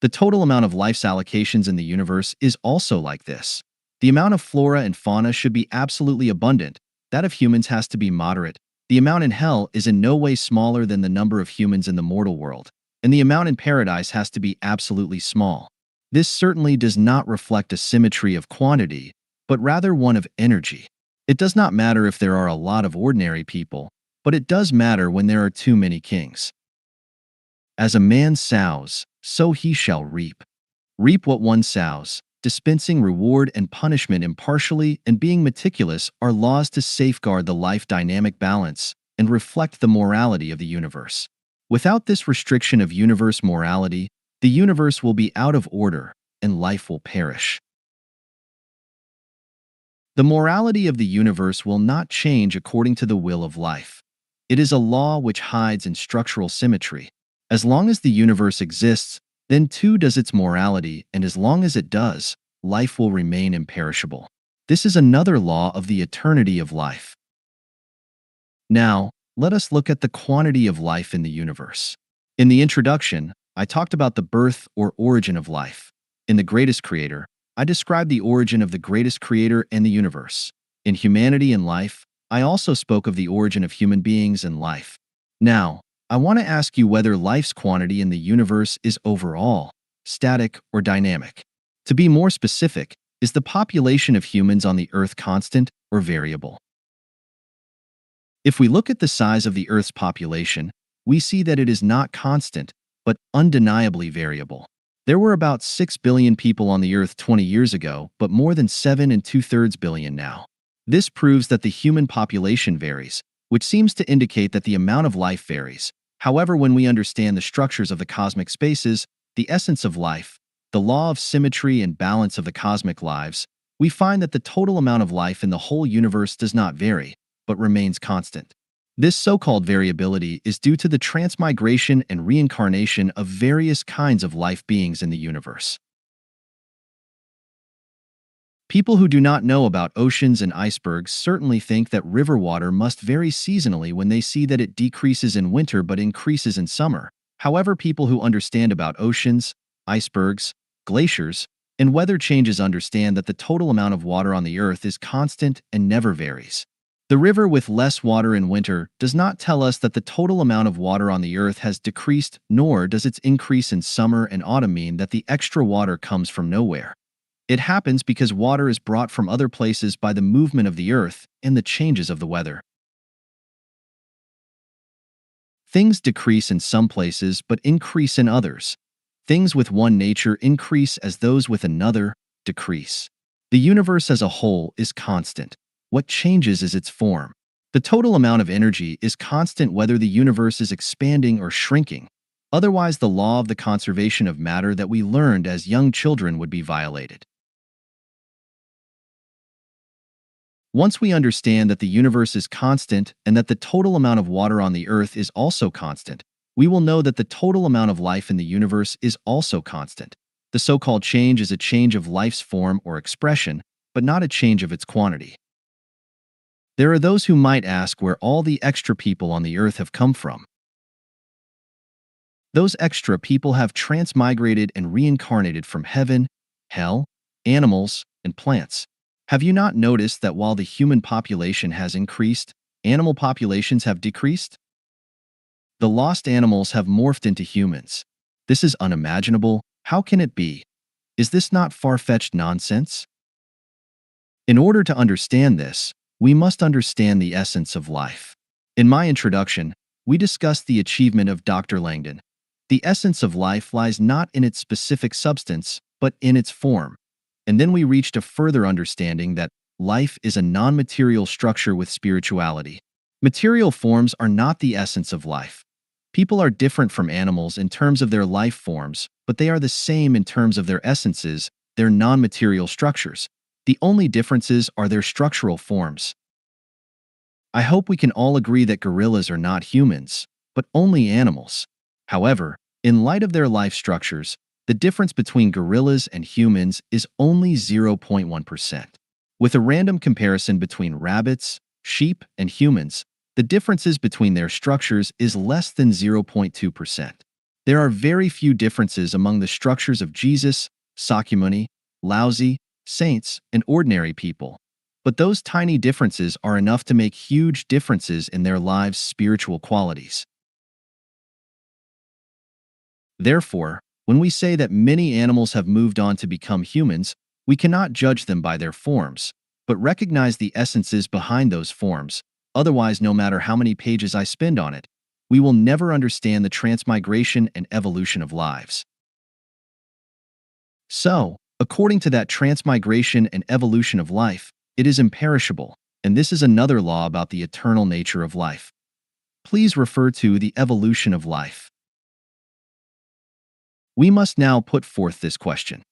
The total amount of life's allocations in the universe is also like this. The amount of flora and fauna should be absolutely abundant. That of humans has to be moderate. The amount in hell is in no way smaller than the number of humans in the mortal world, and the amount in paradise has to be absolutely small. This certainly does not reflect a symmetry of quantity, but rather one of energy. It does not matter if there are a lot of ordinary people, but it does matter when there are too many kings. As a man sows, so he shall reap. Reap what one sows. Dispensing reward and punishment impartially and being meticulous are laws to safeguard the life dynamic balance and reflect the morality of the universe. Without this restriction of universe morality, the universe will be out of order and life will perish. The morality of the universe will not change according to the will of life. It is a law which hides in structural symmetry. As long as the universe exists, then too does its morality, and as long as it does, life will remain imperishable. This is another law of the eternity of life. Now, let us look at the quantity of life in the universe. In the introduction, I talked about the birth or origin of life. In The Greatest Creator, I described the origin of the greatest creator and the universe. In Humanity and Life, I also spoke of the origin of human beings and life. Now, I want to ask you whether life's quantity in the universe is overall, static, or dynamic. To be more specific, is the population of humans on the Earth constant or variable? If we look at the size of the Earth's population, we see that it is not constant, but undeniably variable. There were about 6 billion people on the Earth 20 years ago, but more than 7 2/3 billion now. This proves that the human population varies, which seems to indicate that the amount of life varies. However, when we understand the structures of the cosmic spaces, the essence of life, the law of symmetry and balance of the cosmic lives, we find that the total amount of life in the whole universe does not vary, but remains constant. This so-called variability is due to the transmigration and reincarnation of various kinds of life beings in the universe. People who do not know about oceans and icebergs certainly think that river water must vary seasonally when they see that it decreases in winter but increases in summer. However, people who understand about oceans, icebergs, glaciers, and weather changes understand that the total amount of water on the Earth is constant and never varies. The river with less water in winter does not tell us that the total amount of water on the earth has decreased, nor does its increase in summer and autumn mean that the extra water comes from nowhere. It happens because water is brought from other places by the movement of the earth and the changes of the weather. Things decrease in some places but increase in others. Things with one nature increase as those with another decrease. The universe as a whole is constant. What changes is its form. The total amount of energy is constant whether the universe is expanding or shrinking. Otherwise, the law of the conservation of matter that we learned as young children would be violated. Once we understand that the universe is constant and that the total amount of water on the earth is also constant, we will know that the total amount of life in the universe is also constant. The so-called change is a change of life's form or expression, but not a change of its quantity. There are those who might ask where all the extra people on the earth have come from. Those extra people have transmigrated and reincarnated from heaven, hell, animals, and plants. Have you not noticed that while the human population has increased, animal populations have decreased? The lost animals have morphed into humans. This is unimaginable. How can it be? Is this not far-fetched nonsense? In order to understand this, we must understand the essence of life. In my introduction, we discussed the achievement of Dr. Langdon. The essence of life lies not in its specific substance, but in its form. And then we reached a further understanding that life is a non-material structure with spirituality. Material forms are not the essence of life. People are different from animals in terms of their life forms, but they are the same in terms of their essences, their non-material structures. The only differences are their structural forms. I hope we can all agree that gorillas are not humans, but only animals. However, in light of their life structures, the difference between gorillas and humans is only 0.1%. With a random comparison between rabbits, sheep, and humans, the differences between their structures is less than 0.2%. There are very few differences among the structures of Jesus, Sakyamuni, Laozi, saints, and ordinary people. But those tiny differences are enough to make huge differences in their lives' spiritual qualities. Therefore, when we say that many animals have moved on to become humans, we cannot judge them by their forms, but recognize the essences behind those forms. Otherwise, no matter how many pages I spend on it, we will never understand the transmigration and evolution of lives. So, according to that transmigration and evolution of life, it is imperishable, and this is another law about the eternal nature of life. Please refer to the evolution of life. We must now put forth this question.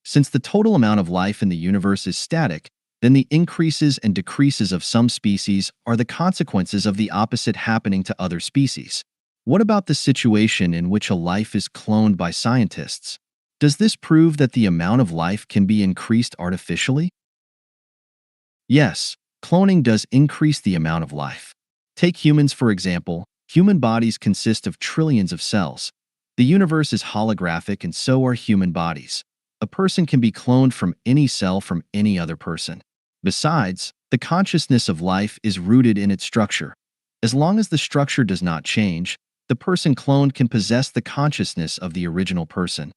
Since the total amount of life in the universe is static, then the increases and decreases of some species are the consequences of the opposite happening to other species. What about the situation in which a life is cloned by scientists? Does this prove that the amount of life can be increased artificially? Yes, cloning does increase the amount of life. Take humans, for example. Human bodies consist of trillions of cells. The universe is holographic and so are human bodies. A person can be cloned from any cell from any other person. Besides, the consciousness of life is rooted in its structure. As long as the structure does not change, the person cloned can possess the consciousness of the original person.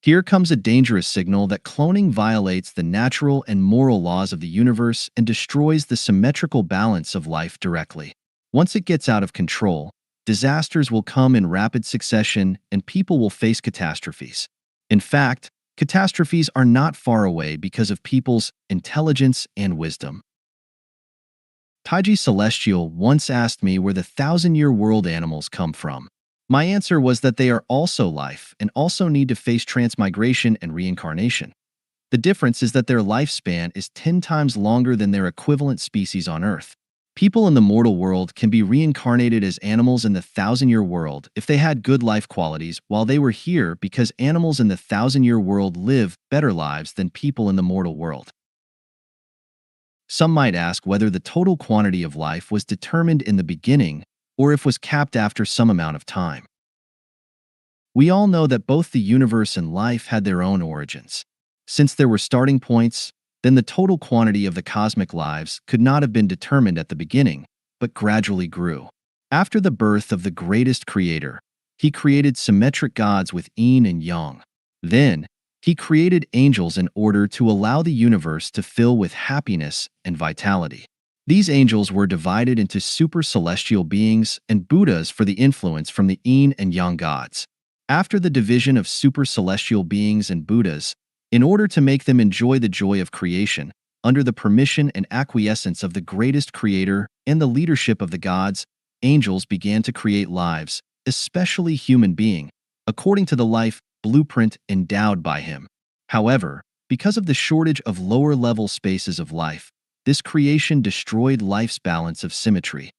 Here comes a dangerous signal that cloning violates the natural and moral laws of the universe and destroys the symmetrical balance of life directly. Once it gets out of control, disasters will come in rapid succession and people will face catastrophes. In fact, catastrophes are not far away because of people's intelligence and wisdom. Taiji Celestial once asked me where the thousand-year world animals come from. My answer was that they are also life and also need to face transmigration and reincarnation. The difference is that their lifespan is 10 times longer than their equivalent species on Earth. People in the mortal world can be reincarnated as animals in the thousand-year world if they had good life qualities while they were here because animals in the thousand-year world live better lives than people in the mortal world. Some might ask whether the total quantity of life was determined in the beginning or if was capped after some amount of time. We all know that both the universe and life had their own origins. Since there were starting points, then the total quantity of the cosmic lives could not have been determined at the beginning, but gradually grew. After the birth of the greatest creator, he created symmetric gods with yin and yang. Then, he created angels in order to allow the universe to fill with happiness and vitality. These angels were divided into super celestial beings and Buddhas for the influence from the yin and yang gods. After the division of super celestial beings and Buddhas, in order to make them enjoy the joy of creation, under the permission and acquiescence of the greatest creator and the leadership of the gods, angels began to create lives, especially human being, according to the life blueprint endowed by him. However, because of the shortage of lower-level spaces of life, this creation destroyed life's balance of symmetry.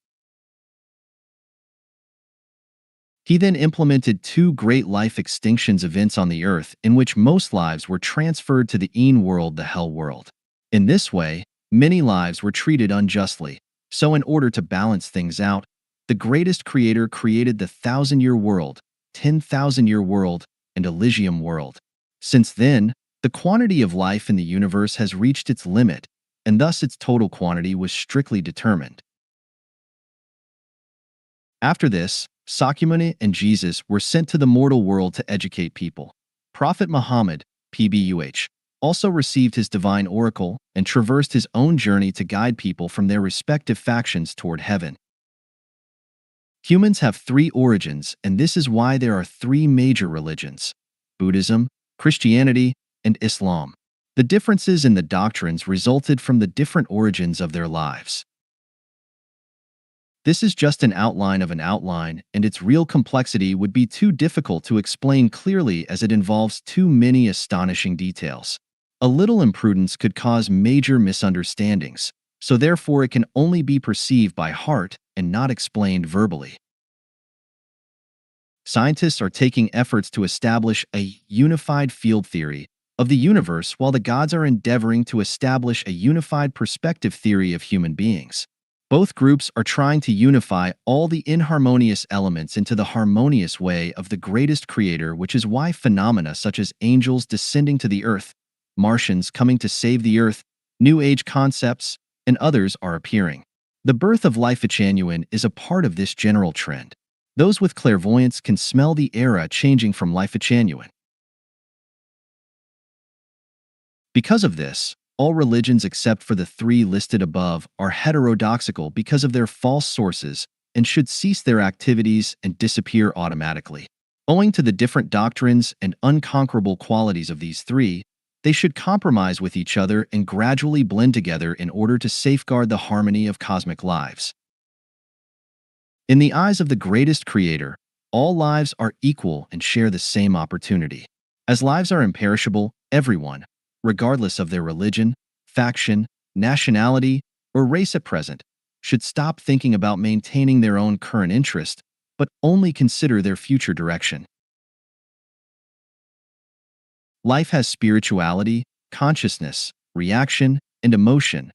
He then implemented two great life extinctions events on the earth in which most lives were transferred to the yin world, the hell world. In this way, many lives were treated unjustly, so in order to balance things out, the greatest creator created the 1,000-year world, 10,000-year world, and Elysium world. Since then, the quantity of life in the universe has reached its limit, and thus its total quantity was strictly determined. After this, Sakyamuni and Jesus were sent to the mortal world to educate people. Prophet Muhammad, PBUH, also received his divine oracle and traversed his own journey to guide people from their respective factions toward heaven. Humans have three origins, and this is why there are three major religions: Buddhism, Christianity, and Islam. The differences in the doctrines resulted from the different origins of their lives. This is just an outline of an outline, and its real complexity would be too difficult to explain clearly as it involves too many astonishing details. A little imprudence could cause major misunderstandings, so therefore it can only be perceived by heart and not explained verbally. Scientists are taking efforts to establish a unified field theory of the universe while the gods are endeavoring to establish a unified perspective theory of human beings. Both groups are trying to unify all the inharmonious elements into the harmonious way of the greatest creator, which is why phenomena such as angels descending to the earth, Martians coming to save the earth, New Age concepts, and others are appearing. The birth of life genuine is a part of this general trend. Those with clairvoyance can smell the era changing from life genuine. Because of this, all religions except for the three listed above are heterodoxical because of their false sources and should cease their activities and disappear automatically. Owing to the different doctrines and unconquerable qualities of these three, they should compromise with each other and gradually blend together in order to safeguard the harmony of cosmic lives. In the eyes of the greatest creator, all lives are equal and share the same opportunity. As lives are imperishable, everyone, regardless of their religion, faction, nationality, or race at present, should stop thinking about maintaining their own current interest, but only consider their future direction. Life has spirituality, consciousness, reaction, and emotion,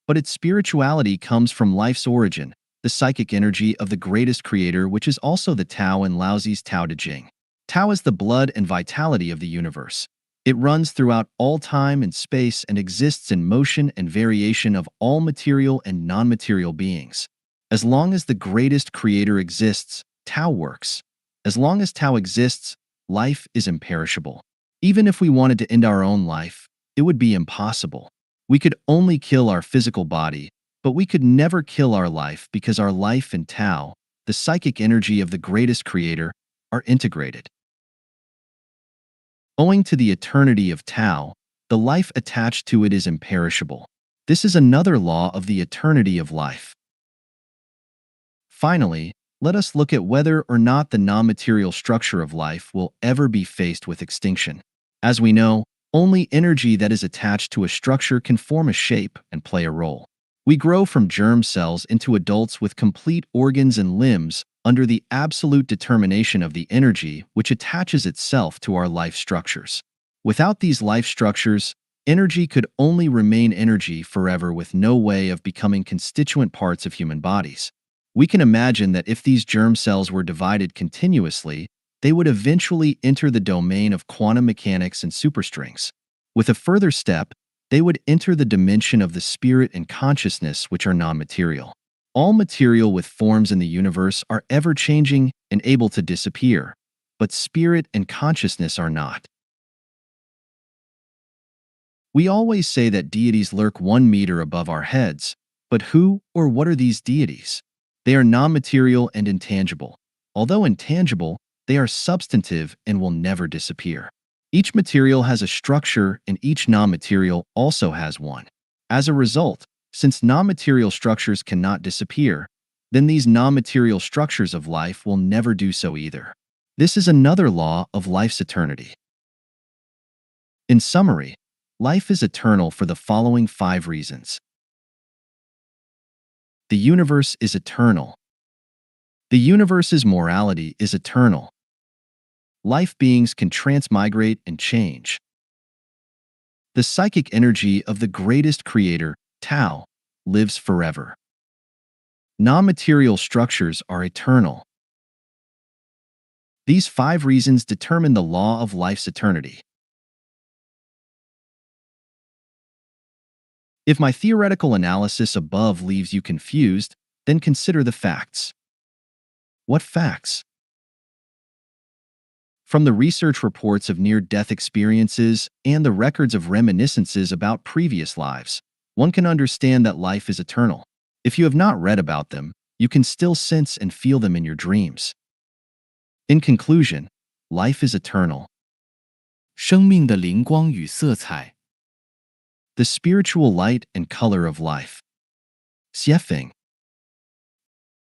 but its spirituality comes from life's origin, the psychic energy of the greatest creator, which is also the Tao in Laozi's Tao Te Ching. Tao is the blood and vitality of the universe. It runs throughout all time and space and exists in motion and variation of all material and non-material beings. As long as the greatest creator exists, Tao works. As long as Tao exists, life is imperishable. Even if we wanted to end our own life, it would be impossible. We could only kill our physical body, but we could never kill our life because our life and Tao, the psychic energy of the greatest creator, are integrated. Owing to the eternity of Tao, the life attached to it is imperishable. This is another law of the eternity of life. Finally, let us look at whether or not the non-material structure of life will ever be faced with extinction. As we know, only energy that is attached to a structure can form a shape and play a role. We grow from germ cells into adults with complete organs and limbs under the absolute determination of the energy which attaches itself to our life structures. Without these life structures, energy could only remain energy forever with no way of becoming constituent parts of human bodies. We can imagine that if these germ cells were divided continuously, they would eventually enter the domain of quantum mechanics and superstrings. With a further step, They would enter the dimension of the spirit and consciousness, which are non-material. All material with forms in the universe are ever-changing and able to disappear, but spirit and consciousness are not. We always say that deities lurk 1 meter above our heads, but who or what are these deities? They are non-material and intangible. Although intangible, they are substantive and will never disappear. Each material has a structure and each non-material also has one. As a result, since non-material structures cannot disappear, then these non-material structures of life will never do so either. This is another law of life's eternity. In summary, life is eternal for the following 5 reasons. The universe is eternal. The universe's morality is eternal. Life beings can transmigrate and change. The psychic energy of the greatest creator, Tao, lives forever. Non-material structures are eternal. These 5 reasons determine the law of life's eternity. If my theoretical analysis above leaves you confused, then consider the facts. What facts? From the research reports of near-death experiences and the records of reminiscences about previous lives, one can understand that life is eternal. If you have not read about them, you can still sense and feel them in your dreams. In conclusion, life is eternal. 生命的灵光与色彩。 The spiritual light and color of life. Xiefeng.